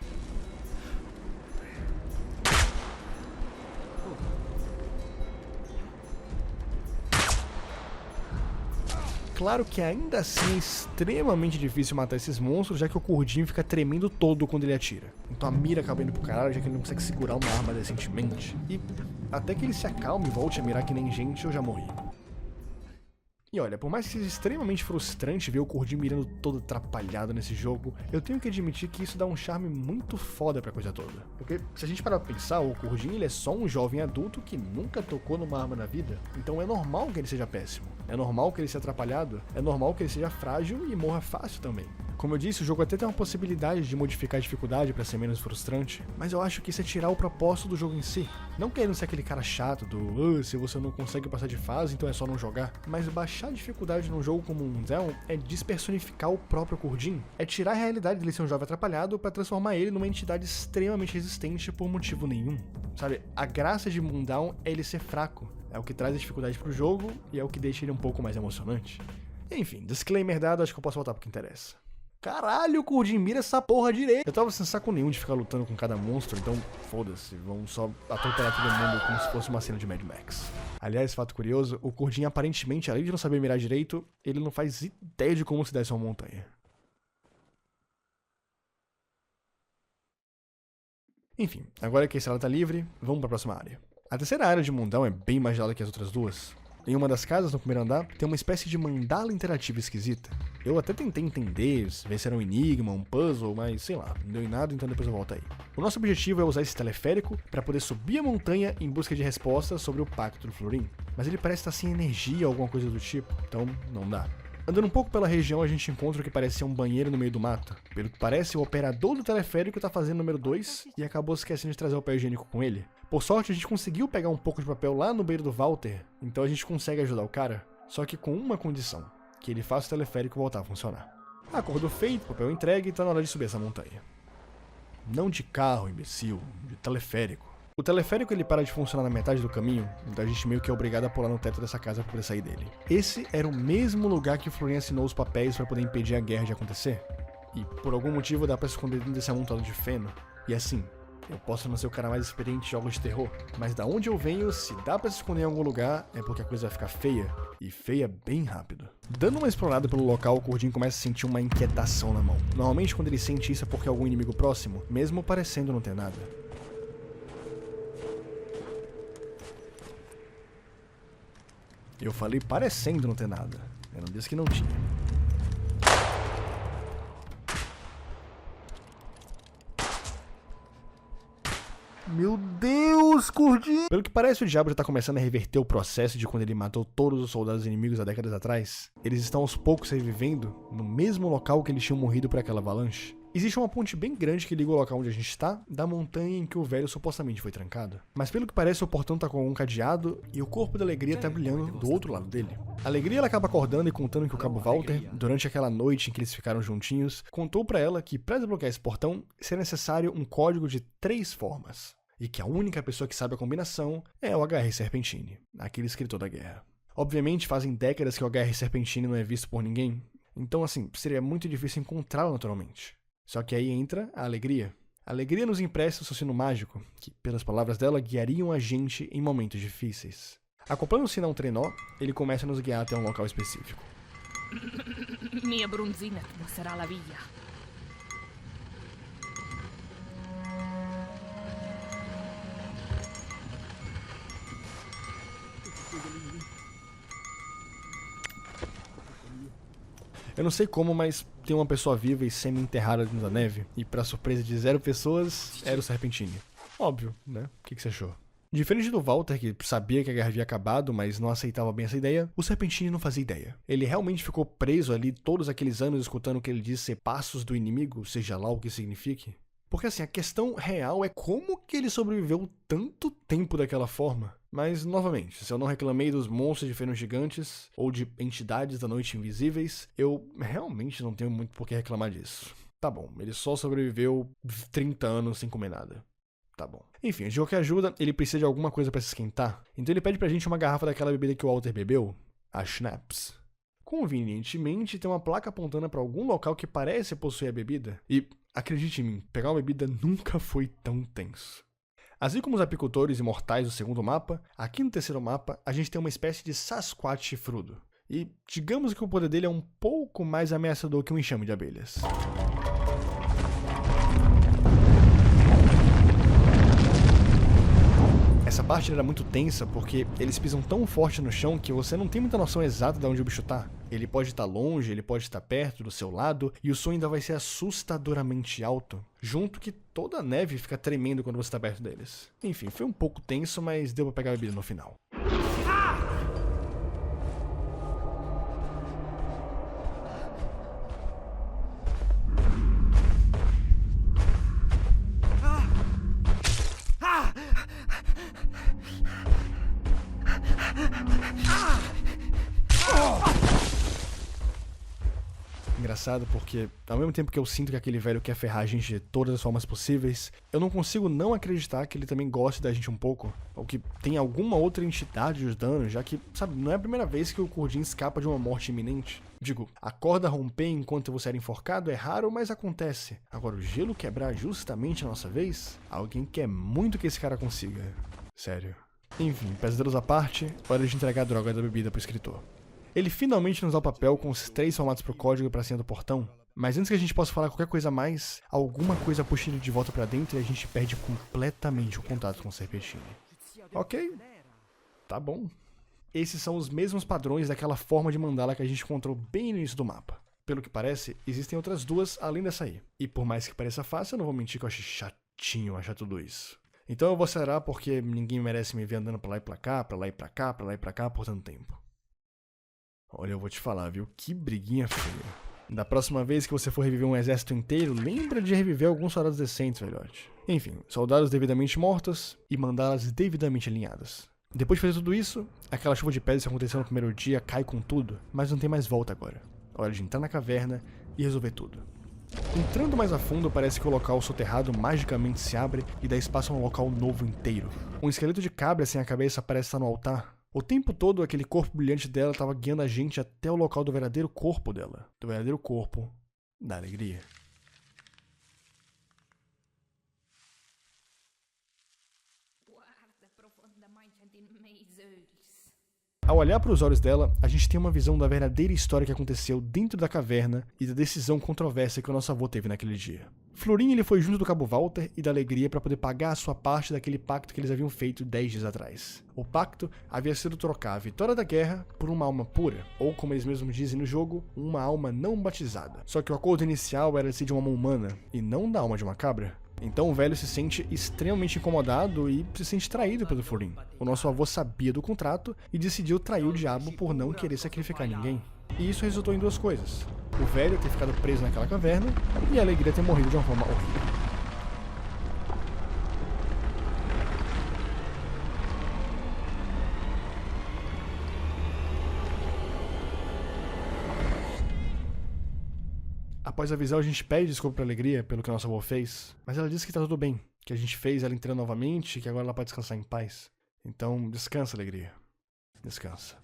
Claro que ainda assim é extremamente difícil matar esses monstros, já que o Curdin fica tremendo todo quando ele atira. Então a mira acaba indo pro caralho, já que ele não consegue segurar uma arma decentemente. E até que ele se acalme e volte a mirar que nem gente, eu já morri. E olha, por mais que seja extremamente frustrante ver o Curdin mirando todo atrapalhado nesse jogo, eu tenho que admitir que isso dá um charme muito foda pra coisa toda. Porque se a gente parar pra pensar, o Curdin ele é só um jovem adulto que nunca tocou numa arma na vida. Então é normal que ele seja péssimo. É normal que ele seja atrapalhado. É normal que ele seja frágil e morra fácil também. Como eu disse, o jogo até tem uma possibilidade de modificar a dificuldade pra ser menos frustrante, mas eu acho que isso é tirar o propósito do jogo em si. Não querendo ser aquele cara chato do se você não consegue passar de fase, então é só não jogar. Mas baixar a dificuldade num jogo como Moondown é despersonificar o próprio Curdin. É tirar a realidade dele ser um jovem atrapalhado pra transformar ele numa entidade extremamente resistente por motivo nenhum. Sabe, a graça de Moondown é ele ser fraco. É o que traz a dificuldade pro jogo e é o que deixa ele um pouco mais emocionante. Enfim, disclaimer dado, acho que eu posso voltar pro que interessa. Caralho, Curdin, mira essa porra direito. Eu tava sem saco nenhum de ficar lutando com cada monstro, então foda-se, vamos só atropelar todo mundo como se fosse uma cena de Mad Max. Aliás, fato curioso, o Curdin aparentemente, além de não saber mirar direito, ele não faz ideia de como se desce uma montanha. Enfim, agora que a estrada tá livre, vamos pra próxima área. A terceira área de Moondown é bem mais gelada que as outras duas. Em uma das casas, no primeiro andar, tem uma espécie de mandala interativa esquisita. Eu até tentei entender, ver se era um enigma, um puzzle, mas sei lá, não deu em nada, então depois eu volto aí. O nosso objetivo é usar esse teleférico para poder subir a montanha em busca de respostas sobre o Pacto do Florim. Mas ele parece estar sem energia ou alguma coisa do tipo, então não dá. Andando um pouco pela região, a gente encontra o que parece ser um banheiro no meio do mato. Pelo que parece, o operador do teleférico tá fazendo o número 2 e acabou esquecendo de trazer o papel higiênico com ele. Por sorte, a gente conseguiu pegar um pouco de papel lá no beiro do Walter, então a gente consegue ajudar o cara, só que com uma condição, que ele faça o teleférico voltar a funcionar. Acordo feito, papel entregue e tá na hora de subir essa montanha. Não de carro, imbecil, de teleférico. O teleférico ele para de funcionar na metade do caminho, então a gente meio que é obrigado a pular no teto dessa casa para poder sair dele. Esse era o mesmo lugar que o Florim assinou os papéis para poder impedir a guerra de acontecer. E por algum motivo dá para se esconder dentro desse amontoado de feno. E assim, eu posso não ser o cara mais experiente em jogos de terror, mas da onde eu venho, se dá pra se esconder em algum lugar, é porque a coisa vai ficar feia, e feia bem rápido. Dando uma explorada pelo local, o Curdin começa a sentir uma inquietação na mão. Normalmente quando ele sente isso é porque é algum inimigo próximo, mesmo parecendo não ter nada. Eu falei parecendo não ter nada, eu não disse que não tinha. Meu Deus, Curdin! Pelo que parece, o diabo já tá começando a reverter o processo de quando ele matou todos os soldados inimigos há décadas atrás. Eles estão aos poucos revivendo no mesmo local que eles tinham morrido por aquela avalanche. Existe uma ponte bem grande que liga o local onde a gente está da montanha em que o velho supostamente foi trancado. Mas pelo que parece, o portão tá com algum cadeado e o corpo da Alegria tá brilhando do outro lado dele. A Alegria ela acaba acordando e contando que o Cabo Walter, durante aquela noite em que eles ficaram juntinhos, contou pra ela que pra desbloquear esse portão seria necessário um código de 3 formas. E que a única pessoa que sabe a combinação é o H.R. Serpentine, aquele escritor da guerra. Obviamente fazem décadas que o H.R. Serpentine não é visto por ninguém, então assim, seria muito difícil encontrá-lo naturalmente. Só que aí entra a Alegria. A Alegria nos empresta o seu sino mágico, que, pelas palavras dela, guiariam a gente em momentos difíceis. Acoplando-se a um trenó, ele começa a nos guiar até um local específico. Minha bronzina te mostrará a via. Eu não sei como, mas tem uma pessoa viva e semi-enterrada dentro da neve, e pra surpresa de 0 pessoas, era o Serpentine. Óbvio, né? O que você achou? Diferente do Walter, que sabia que a guerra havia acabado, mas não aceitava bem essa ideia, o Serpentine não fazia ideia. Ele realmente ficou preso ali todos aqueles anos escutando o que ele diz ser passos do inimigo, seja lá o que signifique. Porque assim, a questão real é como que ele sobreviveu tanto tempo daquela forma. Mas, novamente, se eu não reclamei dos monstros de fenos gigantes ou de entidades da noite invisíveis, eu realmente não tenho muito por que reclamar disso. Tá bom, ele só sobreviveu 30 anos sem comer nada. Tá bom. Enfim, de qualquer ajuda, ele precisa de alguma coisa pra se esquentar. Então ele pede pra gente uma garrafa daquela bebida que o Walter bebeu, a Schnapps. Convenientemente, tem uma placa apontando pra algum local que parece possuir a bebida. E, acredite em mim, pegar uma bebida nunca foi tão tenso. Assim como os apicultores imortais do segundo mapa, aqui no terceiro mapa a gente tem uma espécie de Sasquatch chifrudo. E digamos que o poder dele é um pouco mais ameaçador que um enxame de abelhas. Essa parte era muito tensa porque eles pisam tão forte no chão que você não tem muita noção exata de onde o bicho tá. Ele pode estar longe, ele pode estar perto, do seu lado, e o som ainda vai ser assustadoramente alto, junto que toda a neve fica tremendo quando você está perto deles. Enfim, foi um pouco tenso, mas deu pra pegar a bebida no final. Engraçado porque, ao mesmo tempo que eu sinto que aquele velho quer ferrar a gente de todas as formas possíveis, eu não consigo não acreditar que ele também gosta da gente um pouco, ou que tem alguma outra entidade ajudando, já que, sabe, não é a primeira vez que o Curdin escapa de uma morte iminente. Digo, a corda romper enquanto você era enforcado é raro, mas acontece. Agora, o gelo quebrar justamente a nossa vez? Alguém quer muito que esse cara consiga. Sério. Enfim, pesadelos à parte, hora de entregar a droga da bebida pro escritor. Ele finalmente nos dá o papel com os 3 formatos pro código pra cima do portão, mas antes que a gente possa falar qualquer coisa a mais, alguma coisa puxa ele de volta pra dentro e a gente perde completamente o contato com o Serpentine. Ok, tá bom. esses são os mesmos padrões daquela forma de mandala que a gente encontrou bem no início do mapa. Pelo que parece, existem outras duas além dessa aí. E por mais que pareça fácil, eu não vou mentir que eu achei chatinho achar tudo isso. Então eu vou acelerar porque ninguém merece me ver andando pra lá e pra cá, pra lá e pra cá, pra lá e pra cá por tanto tempo. Olha, eu vou te falar, viu? Que briguinha feia. Da próxima vez que você for reviver um exército inteiro, lembra de reviver alguns soldados decentes, velhote. Enfim, soldados devidamente mortos e mandalas devidamente alinhadas. Depois de fazer tudo isso, aquela chuva de pedras que aconteceu no primeiro dia cai com tudo, mas não tem mais volta agora. Hora de entrar na caverna e resolver tudo. Entrando mais a fundo, parece que o local soterrado magicamente se abre e dá espaço a um local novo inteiro. Um esqueleto de cabra sem a cabeça parece estar no altar. O tempo todo, aquele corpo brilhante dela estava guiando a gente até o local do verdadeiro corpo dela. Do verdadeiro corpo da alegria. Guarda profondamente em meus olhos. Ao olhar para os olhos dela, a gente tem uma visão da verdadeira história que aconteceu dentro da caverna e da decisão controversa que o nosso avô teve naquele dia. Florin ele foi junto do Cabo Walter e da Alegria para poder pagar a sua parte daquele pacto que eles haviam feito 10 dias atrás. O pacto havia sido trocar a vitória da guerra por uma alma pura, ou como eles mesmos dizem no jogo, uma alma não batizada. Só que o acordo inicial era de uma alma humana e não da alma de uma cabra. Então o velho se sente extremamente incomodado e se sente traído pelo Florin. O nosso avô sabia do contrato e decidiu trair o diabo por não querer sacrificar ninguém. E isso resultou em duas coisas. O velho ter ficado preso naquela caverna e a Alegria ter morrido de uma forma horrível. Após avisar, a gente pede desculpa pra Alegria pelo que nossa avó fez, mas ela disse que tá tudo bem, que a gente fez ela entrar novamente e que agora ela pode descansar em paz. Então, descansa, Alegria. Descansa.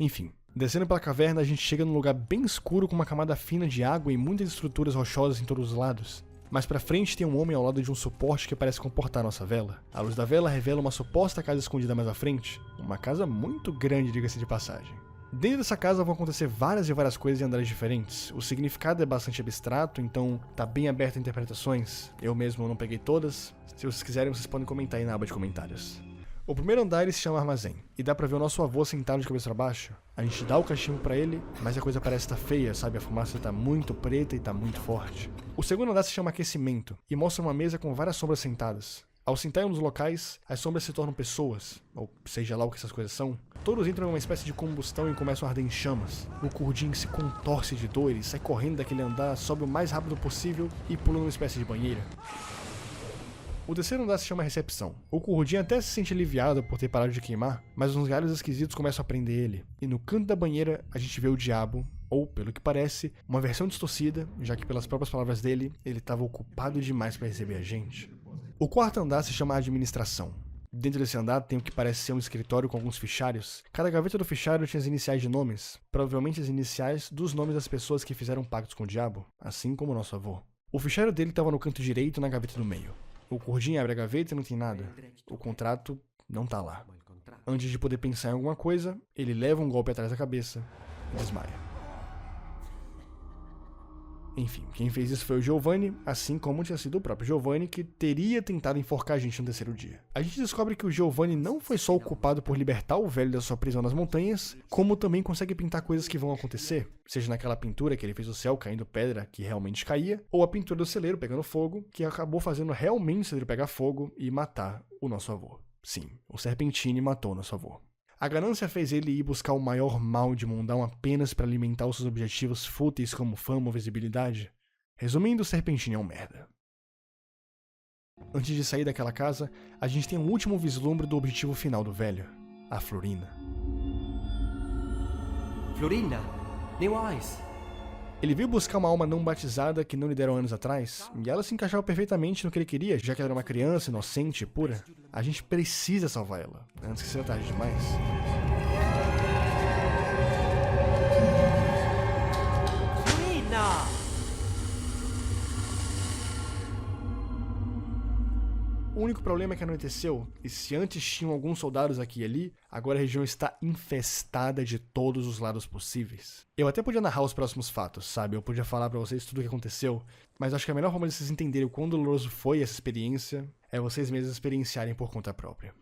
Enfim, descendo pela caverna, a gente chega num lugar bem escuro com uma camada fina de água e muitas estruturas rochosas em todos os lados. Mais pra frente tem um homem ao lado de um suporte que parece comportar nossa vela. A luz da vela revela uma suposta casa escondida mais à frente, uma casa muito grande, diga-se de passagem. Dentro dessa casa vão acontecer várias e várias coisas em andares diferentes. O significado é bastante abstrato, então tá bem aberto a interpretações. Eu mesmo não peguei todas. Se vocês quiserem, vocês podem comentar aí na aba de comentários. O primeiro andar ele se chama Armazém, e dá pra ver o nosso avô sentado de cabeça pra baixo. A gente dá o cachimbo pra ele, mas a coisa parece estar feia, sabe? A fumaça tá muito preta e tá muito forte. O segundo andar se chama Aquecimento, e mostra uma mesa com várias sombras sentadas. Ao sentar em um dos locais, as sombras se tornam pessoas, ou seja lá o que essas coisas são. Todos entram em uma espécie de combustão e começam a arder em chamas. O Kurdin se contorce de dor, ele sai correndo daquele andar, sobe o mais rápido possível e pula numa espécie de banheira. O terceiro andar se chama Recepção. O Kurdin até se sente aliviado por ter parado de queimar, mas uns galhos esquisitos começam a prender ele. E no canto da banheira, a gente vê o diabo, ou, pelo que parece, uma versão distorcida, já que pelas próprias palavras dele, ele estava ocupado demais para receber a gente. O quarto andar se chama Administração. Dentro desse andar tem o que parece ser um escritório com alguns fichários. Cada gaveta do fichário tinha as iniciais de nomes, provavelmente as iniciais dos nomes das pessoas que fizeram pactos com o diabo, assim como o nosso avô. O fichário dele estava no canto direito, na gaveta do meio. O Kurdin abre a gaveta e não tem nada. O contrato não tá lá. Antes de poder pensar em alguma coisa, ele leva um golpe atrás da cabeça e desmaia. Enfim, quem fez isso foi o Giovanni, assim como tinha sido o próprio Giovanni, que teria tentado enforcar a gente no terceiro dia. A gente descobre que o Giovanni não foi só o culpado por libertar o velho da sua prisão nas montanhas, como também consegue pintar coisas que vão acontecer, seja naquela pintura que ele fez o céu caindo pedra, que realmente caía, ou a pintura do celeiro pegando fogo, que acabou fazendo realmente o celeiro pegar fogo e matar o nosso avô. Sim, o Serpentine matou o nosso avô. A ganância fez ele ir buscar o maior mal de Mundaun apenas para alimentar os seus objetivos fúteis como fama ou visibilidade. Resumindo, o Serpentine é um merda. Antes de sair daquela casa, a gente tem um último vislumbre do objetivo final do velho, a Florina. Florina, New Eyes. Ele veio buscar uma alma não batizada que não lhe deram anos atrás, e ela se encaixava perfeitamente no que ele queria, já que ela era uma criança inocente e pura. A gente precisa salvar ela, antes que seja tarde demais. Florina! O único problema é que anoiteceu, e se antes tinham alguns soldados aqui e ali, agora a região está infestada de todos os lados possíveis. Eu até podia narrar os próximos fatos, sabe? Eu podia falar pra vocês tudo o que aconteceu, mas acho que a melhor forma de vocês entenderem o quão doloroso foi essa experiência é vocês mesmos experienciarem por conta própria.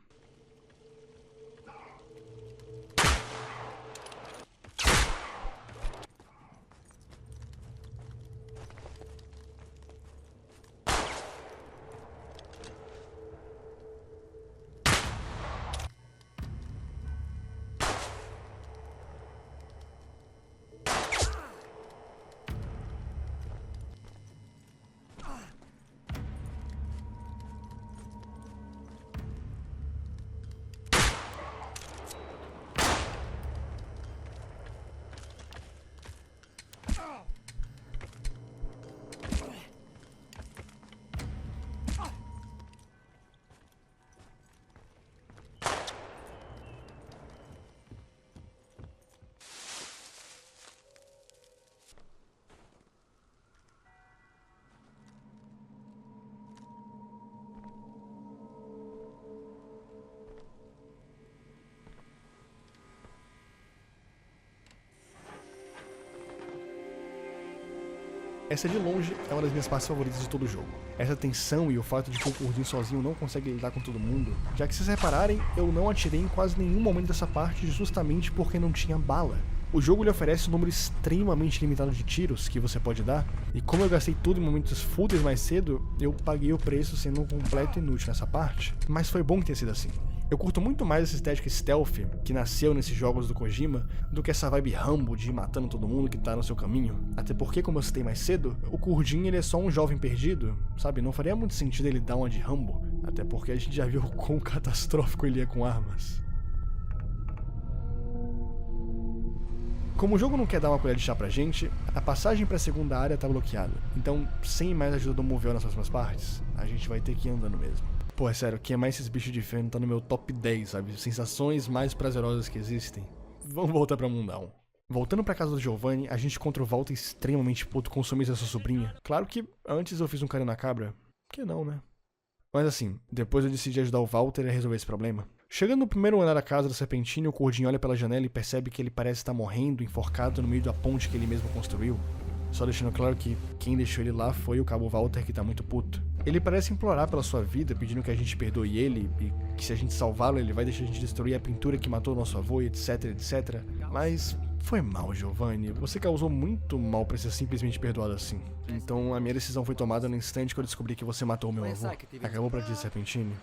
Essa de longe é uma das minhas partes favoritas de todo o jogo. Essa tensão e o fato de que o Kurdin sozinho não consegue lidar com todo mundo, já que se vocês repararem, eu não atirei em quase nenhum momento dessa parte justamente porque não tinha bala. O jogo lhe oferece um número extremamente limitado de tiros que você pode dar, e como eu gastei tudo em momentos fúteis mais cedo, eu paguei o preço sendo um completo inútil nessa parte, mas foi bom que tenha sido assim. Eu curto muito mais essa estética stealth que nasceu nesses jogos do Kojima do que essa vibe Rambo de ir matando todo mundo que tá no seu caminho. Até porque, como eu citei mais cedo, o Kurdin ele é só um jovem perdido, sabe? Não faria muito sentido ele dar uma de Rambo, até porque a gente já viu o quão catastrófico ele é com armas. Como o jogo não quer dar uma colher de chá pra gente, a passagem pra segunda área tá bloqueada. Então, sem mais ajuda do Moveu nas próximas partes, a gente vai ter que ir andando mesmo. Pô, é sério, queimar esses bichos de feno tá no meu top 10, sabe? Sensações mais prazerosas que existem. Vamos voltar pra Mundão. Voltando pra casa do Giovanni, a gente encontra o Walter extremamente puto com o sumiço da sua sobrinha. Claro que antes eu fiz um carinho na cabra. Que não, né? Mas assim, depois eu decidi ajudar o Walter a resolver esse problema. Chegando no primeiro andar da casa do Serpentine, o Kurdin olha pela janela e percebe que ele parece estar morrendo, enforcado no meio da ponte que ele mesmo construiu. Só deixando claro que quem deixou ele lá foi o Cabo Walter, que tá muito puto. Ele parece implorar pela sua vida, pedindo que a gente perdoe ele, e que se a gente salvá-lo, ele vai deixar a gente destruir a pintura que matou nosso avô, etc, etc. Mas foi mal, Giovanni. Você causou muito mal pra ser simplesmente perdoado assim. Então a minha decisão foi tomada no instante que eu descobri que você matou o meu avô. Acabou pra dizer, Serpentine.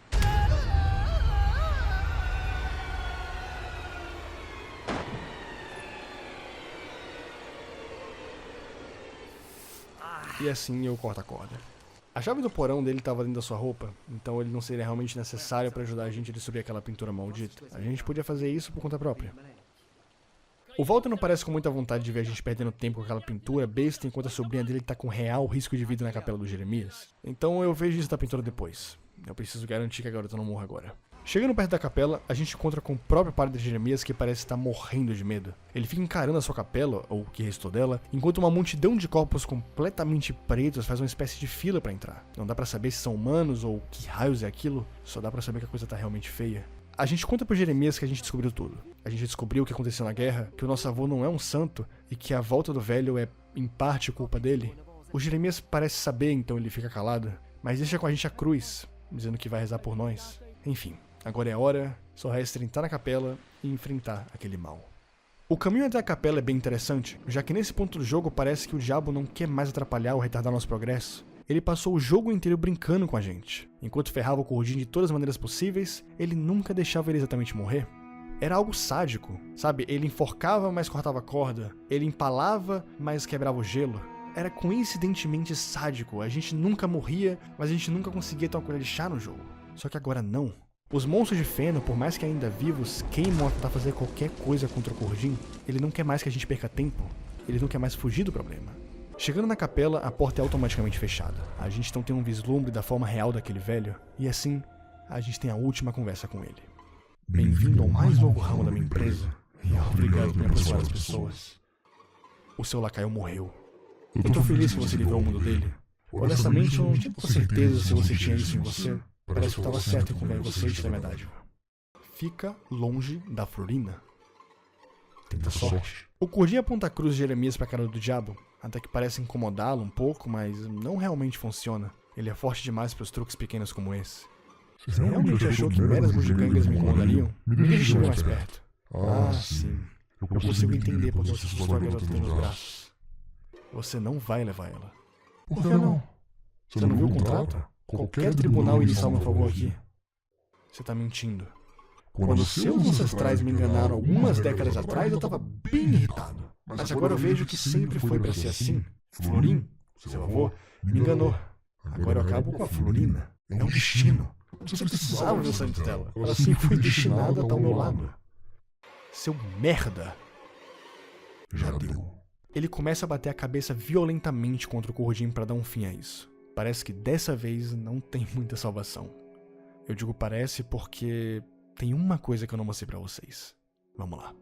E assim eu corto a corda. A chave do porão dele estava dentro da sua roupa, então ele não seria realmente necessário para ajudar a gente a destruir aquela pintura maldita. A gente podia fazer isso por conta própria. O Walter não parece com muita vontade de ver a gente perdendo tempo com aquela pintura besta enquanto a sobrinha dele tá com real risco de vida na capela do Jeremias. Então eu vejo isso da pintura depois. Eu preciso garantir que a garota não morra agora. Chegando perto da capela, a gente encontra com o próprio padre de Jeremias que parece estar morrendo de medo. Ele fica encarando a sua capela, ou o que restou dela, enquanto uma multidão de corpos completamente pretos faz uma espécie de fila pra entrar. Não dá pra saber se são humanos ou que raios é aquilo, só dá pra saber que a coisa tá realmente feia. A gente conta pro Jeremias que a gente descobriu tudo. A gente descobriu o que aconteceu na guerra, que o nosso avô não é um santo e que a volta do velho é, em parte, culpa dele. O Jeremias parece saber, então ele fica calado, mas deixa com a gente a cruz, dizendo que vai rezar por nós. Enfim. Agora é a hora, só resta entrar na capela e enfrentar aquele mal. O caminho até a capela é bem interessante, já que nesse ponto do jogo parece que o diabo não quer mais atrapalhar ou retardar nosso progresso. Ele passou o jogo inteiro brincando com a gente. Enquanto ferrava o Kurdin de todas as maneiras possíveis, ele nunca deixava ele exatamente morrer. Era algo sádico, sabe? Ele enforcava, mas cortava a corda. Ele empalava, mas quebrava o gelo. Era coincidentemente sádico. A gente nunca morria, mas a gente nunca conseguia ter uma colher de chá no jogo. Só que agora não. Os monstros de feno, por mais que ainda vivos, queimam a tentar fazer qualquer coisa contra o Kurdin. Ele não quer mais que a gente perca tempo. Ele não quer mais fugir do problema. Chegando na capela, a porta é automaticamente fechada. A gente não tem um vislumbre da forma real daquele velho. E assim, a gente tem a última conversa com ele. Bem-vindo ao mais novo ramo da minha empresa. E obrigado por me aproximar das pessoas. O seu lacaio morreu. Eu tô feliz que você livrou o mundo dele. Honestamente, eu não tinha certeza se você tinha isso em você. Parece que eu tava certo em confiar em você e te dar minha dádiva. Fica longe da Florina. Tenta sorte. O Kurdin aponta a cruz de Jeremias pra cara do diabo, até que parece incomodá-lo um pouco, mas não realmente funciona. Ele é forte demais para os truques pequenos como esse. Você realmente achou que meras bugigangas me incomodariam? Me deixe chegar mais perto. Ah, sim. Eu consigo entender porque você assustou a garota nos braços. Você não vai levar ela. Por que não? Você não viu o contrato? Qualquer tribunal inicial me favor aqui. Você tá mentindo. Quando seus ancestrais me enganaram algumas décadas atrás, eu tava bem irritado. Mas agora eu vejo que sempre foi pra ser assim. Florim, seu avô, me enganou. Agora eu acabo com a Florina. É um destino. Você precisava ver o sangue dela. Ela sempre foi destinada a estar ao meu lado. Seu merda. Já deu. Ele começa a bater a cabeça violentamente contra o Kurdin pra dar um fim a isso. Parece que dessa vez não tem muita salvação. Eu digo parece porque tem uma coisa que eu não mostrei pra vocês. Vamos lá.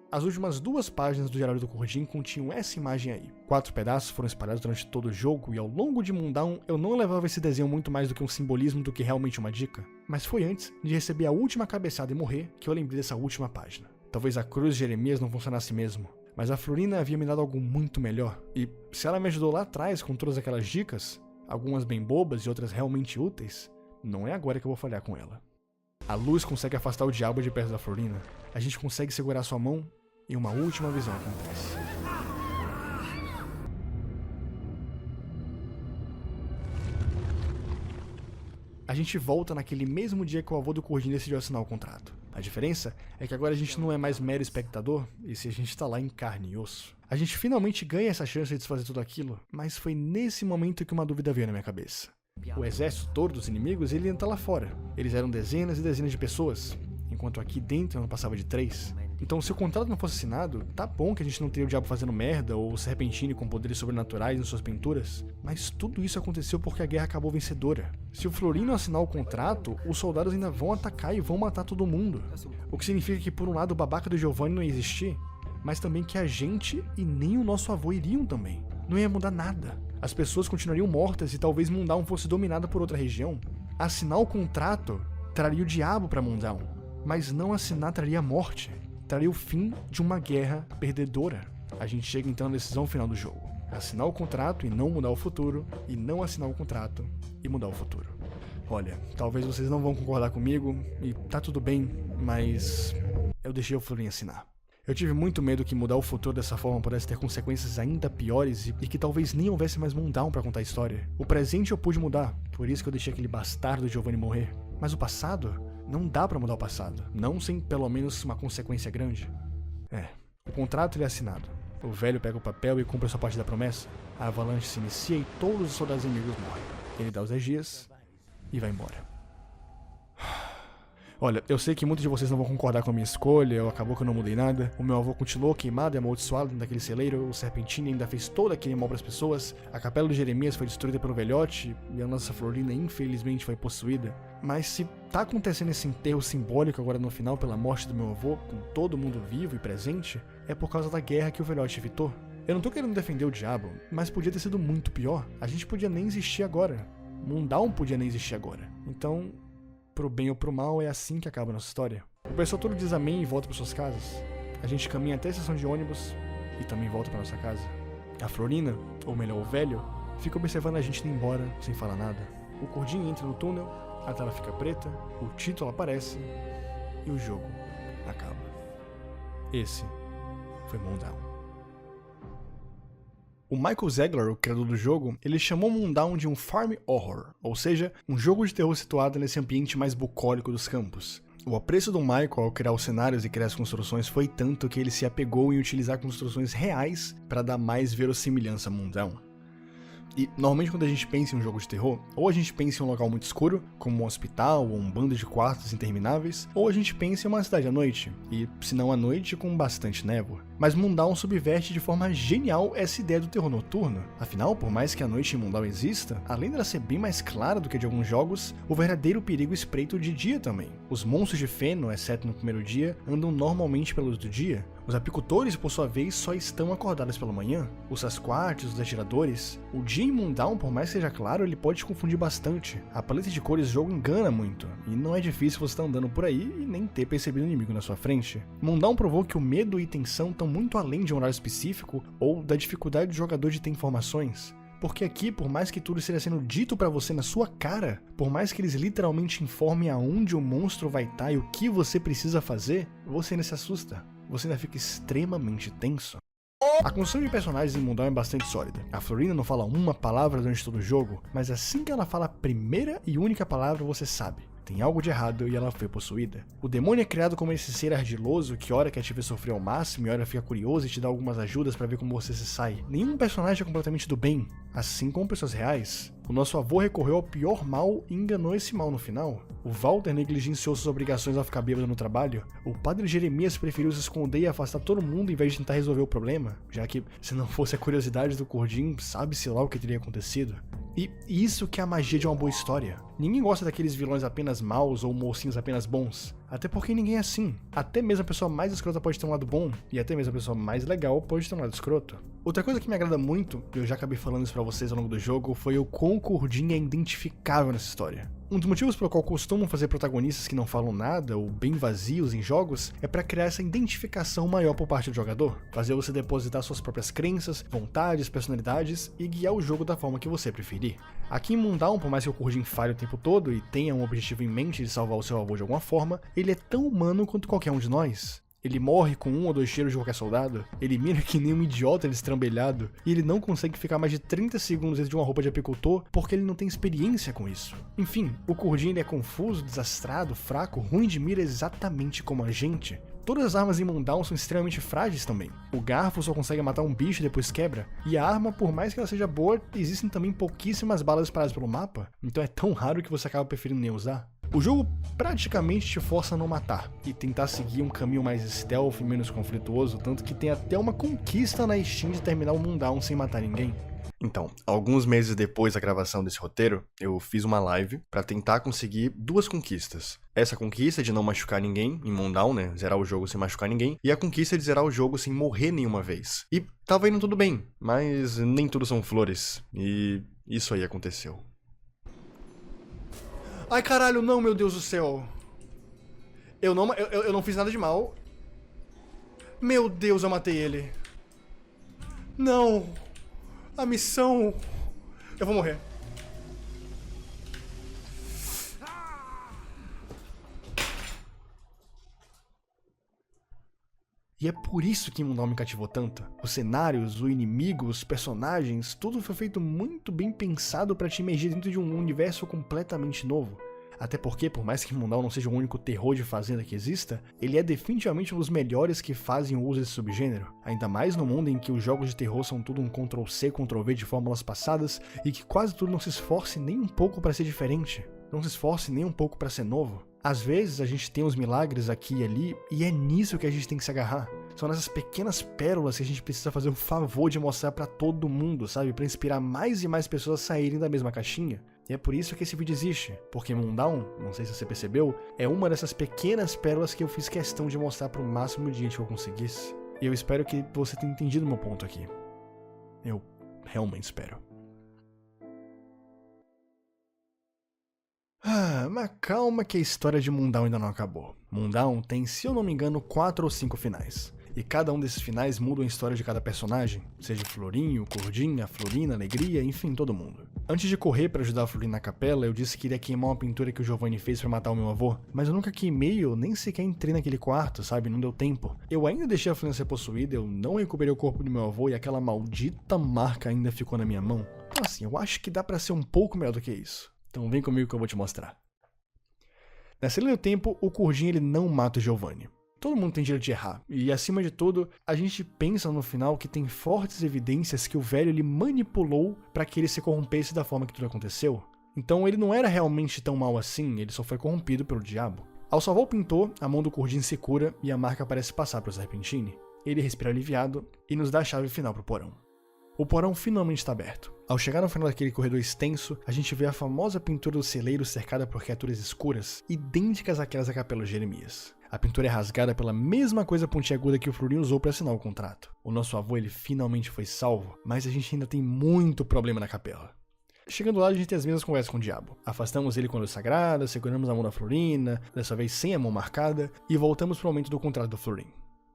As últimas 2 páginas do Diário do Kurdin continham essa imagem aí. 4 pedaços foram espalhados durante todo o jogo e ao longo de Mundão eu não levava esse desenho muito mais do que um simbolismo do que realmente uma dica. Mas foi antes de receber a última cabeçada e morrer que eu lembrei dessa última página. Talvez a cruz de Jeremias não funcionasse mesmo. Mas a Florina havia me dado algo muito melhor. E se ela me ajudou lá atrás com todas aquelas dicas, algumas bem bobas e outras realmente úteis, não é agora que eu vou falhar com ela. A luz consegue afastar o diabo de perto da Florina. A gente consegue segurar sua mão e uma última visão acontece. A gente volta naquele mesmo dia que o avô do Curdin decidiu assinar o contrato. A diferença é que agora a gente não é mais mero espectador, e se a gente tá lá em carne e osso. A gente finalmente ganha essa chance de desfazer tudo aquilo, mas foi nesse momento que uma dúvida veio na minha cabeça. O exército todo dos inimigos, ele ainda tá lá fora. Eles eram dezenas e dezenas de pessoas, enquanto aqui dentro não passava de 3. Então, se o contrato não fosse assinado, tá bom que a gente não teria o diabo fazendo merda ou o Serpentine com poderes sobrenaturais em suas pinturas, mas tudo isso aconteceu porque a guerra acabou vencedora. Se o Florino assinar o contrato, os soldados ainda vão atacar e vão matar todo mundo. O que significa que, por um lado, o babaca do Giovanni não ia existir, mas também que a gente e nem o nosso avô iriam também. Não ia mudar nada. As pessoas continuariam mortas e talvez Mundaun fosse dominada por outra região. Assinar o contrato traria o diabo para Mundaun, mas não assinar traria a morte. Traria o fim de uma guerra perdedora. A gente chega então na decisão final do jogo. Assinar o contrato e não mudar o futuro, e não assinar o contrato e mudar o futuro. Olha, talvez vocês não vão concordar comigo, e tá tudo bem, mas eu deixei o Florin assinar. Eu tive muito medo que mudar o futuro dessa forma pudesse ter consequências ainda piores e que talvez nem houvesse mais Mundaun pra contar a história. O presente eu pude mudar, por isso que eu deixei aquele bastardo Giovanni morrer. Mas o passado? Não dá pra mudar o passado, não sem pelo menos uma consequência grande. O contrato ele é assinado. O velho pega o papel e cumpre a sua parte da promessa. A avalanche se inicia e todos os soldados inimigos morrem. Ele dá os 10 dias e vai embora. Olha, eu sei que muitos de vocês não vão concordar com a minha escolha, acabou que eu não mudei nada. O meu avô continuou queimado e amaldiçoado dentro daquele celeiro, o Serpentine ainda fez todo aquele mal para as pessoas, a capela do Jeremias foi destruída pelo velhote e a nossa Florina infelizmente foi possuída. Mas se tá acontecendo esse enterro simbólico agora no final pela morte do meu avô, com todo mundo vivo e presente, é por causa da guerra que o velhote evitou. Eu não tô querendo defender o diabo, mas podia ter sido muito pior. A gente podia nem existir agora. Mundaun podia nem existir agora. Então, pro bem ou pro mal, é assim que acaba a nossa história. O pessoal todo diz amém e volta para suas casas. A gente caminha até a estação de ônibus e também volta para nossa casa. A Florina, ou melhor, o velho, fica observando a gente indo embora sem falar nada. O Curdin entra no túnel, a tela fica preta, o título aparece e o jogo acaba. Esse foi Mundaun. O Michael Zegler, o criador do jogo, ele chamou Mundaun de um farm horror, ou seja, um jogo de terror situado nesse ambiente mais bucólico dos campos. O apreço do Michael ao criar os cenários e criar as construções foi tanto que ele se apegou em utilizar construções reais para dar mais verossimilhança a Mundaun. E normalmente quando a gente pensa em um jogo de terror, ou a gente pensa em um local muito escuro, como um hospital ou um bando de quartos intermináveis, ou a gente pensa em uma cidade à noite, e se não à noite, com bastante névoa. Mas Mundaun subverte de forma genial essa ideia do terror noturno. Afinal, por mais que a noite em Mundaun exista, além dela ser bem mais clara do que de alguns jogos, o verdadeiro perigo espreita de dia também. Os monstros de feno, exceto no primeiro dia, andam normalmente pela luz do dia. Os apicultores, por sua vez, só estão acordados pela manhã. Os Sasquatches, os atiradores. O dia em Mundaun, por mais que seja claro, ele pode te confundir bastante. A paleta de cores do jogo engana muito, e não é difícil você estar andando por aí e nem ter percebido o inimigo na sua frente. Mundaun provou que o medo e tensão estão muito além de um horário específico ou da dificuldade do jogador de ter informações. Porque aqui, por mais que tudo esteja sendo dito pra você na sua cara, por mais que eles literalmente informem aonde o monstro vai estar e o que você precisa fazer, você ainda se assusta. Você ainda fica extremamente tenso. A construção de personagens em Mundaun é bastante sólida. A Florina não fala uma palavra durante todo o jogo, mas assim que ela fala a primeira e única palavra, você sabe. Tem algo de errado e ela foi possuída. O demônio é criado como esse ser ardiloso que ora quer te ver sofrer ao máximo e ora fica curioso e te dá algumas ajudas pra ver como você se sai. Nenhum personagem é completamente do bem, assim como pessoas reais. O nosso avô recorreu ao pior mal e enganou esse mal no final. O Walter negligenciou suas obrigações ao ficar bêbado no trabalho. O padre Jeremias preferiu se esconder e afastar todo mundo em vez de tentar resolver o problema, já que, se não fosse a curiosidade do Curdin, sabe-se lá o que teria acontecido. E isso que é a magia de uma boa história. Ninguém gosta daqueles vilões apenas maus ou mocinhos apenas bons. Até porque ninguém é assim. Até mesmo a pessoa mais escrota pode ter um lado bom, e até mesmo a pessoa mais legal pode ter um lado escroto. Outra coisa que me agrada muito, e eu já acabei falando isso pra vocês ao longo do jogo, foi o quão o Curdin é identificável nessa história. Um dos motivos pelo qual costumam fazer protagonistas que não falam nada ou bem vazios em jogos é para criar essa identificação maior por parte do jogador, fazer você depositar suas próprias crenças, vontades, personalidades e guiar o jogo da forma que você preferir. Aqui em Moondown, por mais que o Kurjin falhe o tempo todo e tenha um objetivo em mente de salvar o seu avô de alguma forma, ele é tão humano quanto qualquer um de nós. Ele morre com 1 ou 2 tiros de qualquer soldado, ele mira que nem um idiota destrambelhado, e ele não consegue ficar mais de 30 segundos dentro de uma roupa de apicultor porque ele não tem experiência com isso. Enfim, o Kurjin ele é confuso, desastrado, fraco, ruim de mira exatamente como a gente. Todas as armas em Moondown são extremamente frágeis também. O garfo só consegue matar um bicho e depois quebra, e a arma, por mais que ela seja boa, existem também pouquíssimas balas espalhadas pelo mapa, então é tão raro que você acaba preferindo nem usar. O jogo praticamente te força a não matar e tentar seguir um caminho mais stealth e menos conflituoso, tanto que tem até uma conquista na Steam de terminar o Moondown sem matar ninguém. Então, alguns meses depois da gravação desse roteiro, eu fiz uma live pra tentar conseguir 2 conquistas. Essa conquista de não machucar ninguém em Moondown, né, zerar o jogo sem machucar ninguém, e a conquista de zerar o jogo sem morrer nenhuma vez. E tava indo tudo bem, mas nem tudo são flores, e isso aí aconteceu. Ai caralho, não, meu Deus do céu. Eu não fiz nada de mal. Meu Deus, eu matei ele. Não. A missão... Eu vou morrer. E é por isso que Moondown me cativou tanto. Os cenários, o inimigo, os personagens, tudo foi feito muito bem pensado pra te imergir dentro de um universo completamente novo. Até porque, por mais que Moondown não seja o único terror de fazenda que exista, ele é definitivamente um dos melhores que fazem o uso desse subgênero. Ainda mais no mundo em que os jogos de terror são tudo um Ctrl-C, Ctrl-V de fórmulas passadas e que quase tudo não se esforce nem um pouco pra ser diferente. Não se esforce nem um pouco pra ser novo. Às vezes a gente tem os milagres aqui e ali e é nisso que a gente tem que se agarrar. São nessas pequenas pérolas que a gente precisa fazer o favor de mostrar pra todo mundo, sabe? Pra inspirar mais e mais pessoas a saírem da mesma caixinha. E é por isso que esse vídeo existe, porque Moondown, não sei se você percebeu, é uma dessas pequenas pérolas que eu fiz questão de mostrar pro máximo de gente que eu conseguisse. E eu espero que você tenha entendido o meu ponto aqui. Eu realmente espero. Mas calma que a história de Moondown ainda não acabou. Moondown tem, se eu não me engano, 4 ou 5 finais. E cada um desses finais muda a história de cada personagem, seja o Florinho, o Kurjin, a Florina, a Alegria, enfim, todo mundo. Antes de correr pra ajudar a Florina na capela, eu disse que iria queimar uma pintura que o Giovanni fez pra matar o meu avô, mas eu nunca queimei, eu nem sequer entrei naquele quarto, sabe, não deu tempo. Eu ainda deixei a Florina ser possuída, eu não recuperei o corpo do meu avô e aquela maldita marca ainda ficou na minha mão. Então assim, eu acho que dá pra ser um pouco melhor do que isso. Então vem comigo que eu vou te mostrar. Nessa linha do tempo, o Kurjin ele não mata o Giovanni. Todo mundo tem direito de errar, e acima de tudo, a gente pensa no final que tem fortes evidências que o velho ele manipulou para que ele se corrompesse da forma que tudo aconteceu. Então ele não era realmente tão mal assim, ele só foi corrompido pelo diabo. Ao salvar o pintor, a mão do Kurjin se cura e a marca parece passar para o Serpentine. Ele respira aliviado e nos dá a chave final pro porão. O porão finalmente está aberto. Ao chegar no final daquele corredor extenso, a gente vê a famosa pintura do celeiro cercada por criaturas escuras, idênticas àquelas da Capela de Jeremias. A pintura é rasgada pela mesma coisa pontiaguda que o Florinho usou para assinar o contrato. O nosso avô ele finalmente foi salvo, mas a gente ainda tem muito problema na capela. Chegando lá, a gente tem as mesmas conversas com o diabo. Afastamos ele com a luz sagrada, seguramos a mão da Florina, dessa vez sem a mão marcada, e voltamos pro aumento do contrato do Florin.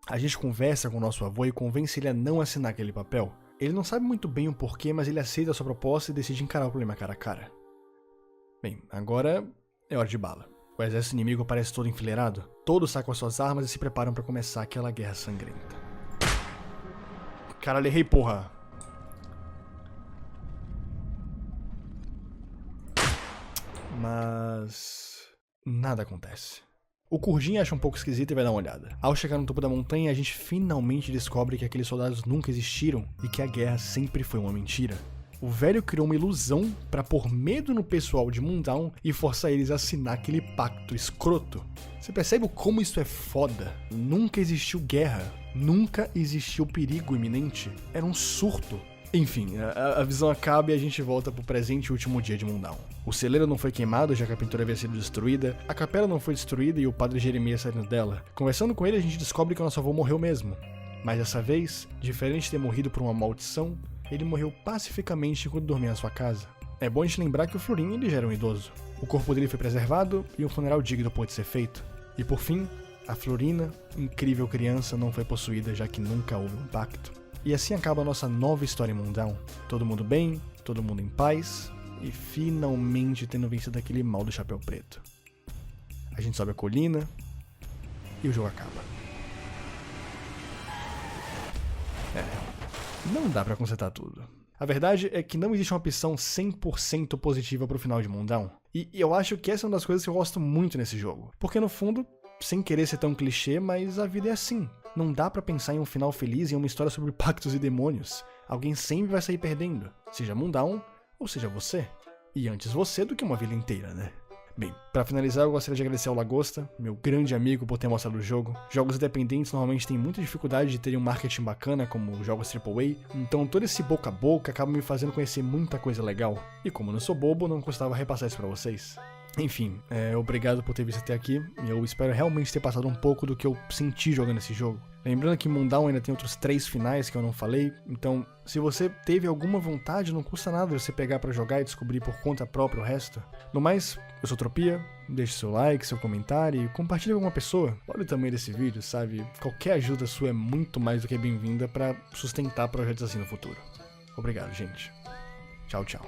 A gente conversa com o nosso avô e convence ele a não assinar aquele papel. Ele não sabe muito bem o porquê, mas ele aceita a sua proposta e decide encarar o problema cara a cara. Bem, agora é hora de bala. O exército inimigo parece todo enfileirado. Todos sacam as suas armas e se preparam para começar aquela guerra sangrenta. Caralho, errei, porra! Mas... nada acontece. O Kurjin acha um pouco esquisito e vai dar uma olhada. Ao chegar no topo da montanha, a gente finalmente descobre que aqueles soldados nunca existiram e que a guerra sempre foi uma mentira. O velho criou uma ilusão para pôr medo no pessoal de Moondown e forçar eles a assinar aquele pacto escroto. Você percebe como isso é foda? Nunca existiu guerra, nunca existiu perigo iminente. Era um surto. Enfim, a visão acaba e a gente volta pro presente e último dia de Moondown. O celeiro não foi queimado, já que a pintura havia sido destruída, a capela não foi destruída e o padre Jeremias saindo dela. Conversando com ele, a gente descobre que o nosso avô morreu mesmo. Mas dessa vez, diferente de ter morrido por uma maldição, ele morreu pacificamente quando dormia na sua casa. É bom a gente lembrar que o Florin ele já era um idoso. O corpo dele foi preservado e um funeral digno pôde ser feito. E por fim, a Florina, incrível criança, não foi possuída já que nunca houve um pacto. E assim acaba a nossa nova história em Moondown. Todo mundo bem, todo mundo em paz e finalmente tendo vencido aquele mal do chapéu preto. A gente sobe a colina e o jogo acaba. Não dá pra consertar tudo. A verdade é que não existe uma opção 100% positiva pro final de Moondown. E eu acho que essa é uma das coisas que eu gosto muito nesse jogo. Porque no fundo, sem querer ser tão clichê, mas a vida é assim. Não dá pra pensar em um final feliz e em uma história sobre pactos e demônios. Alguém sempre vai sair perdendo. Seja Moondown, ou seja você. E antes você do que uma vida inteira, né? Bem, pra finalizar eu gostaria de agradecer ao Lagosta, meu grande amigo, por ter mostrado o jogo. Jogos independentes normalmente têm muita dificuldade de terem um marketing bacana, como jogos AAA, então todo esse boca a boca acaba me fazendo conhecer muita coisa legal. E como eu não sou bobo, não custava repassar isso pra vocês. Enfim, obrigado por ter visto até aqui, e eu espero realmente ter passado um pouco do que eu senti jogando esse jogo. Lembrando que Moondown ainda tem outros 3 finais que eu não falei, então se você teve alguma vontade, não custa nada você pegar pra jogar e descobrir por conta própria o resto. No mais, eu sou Tropia, deixe seu like, seu comentário e compartilhe com alguma pessoa. Olha o tamanho desse vídeo, sabe? Qualquer ajuda sua é muito mais do que bem-vinda pra sustentar projetos assim no futuro. Obrigado, gente. Tchau, tchau.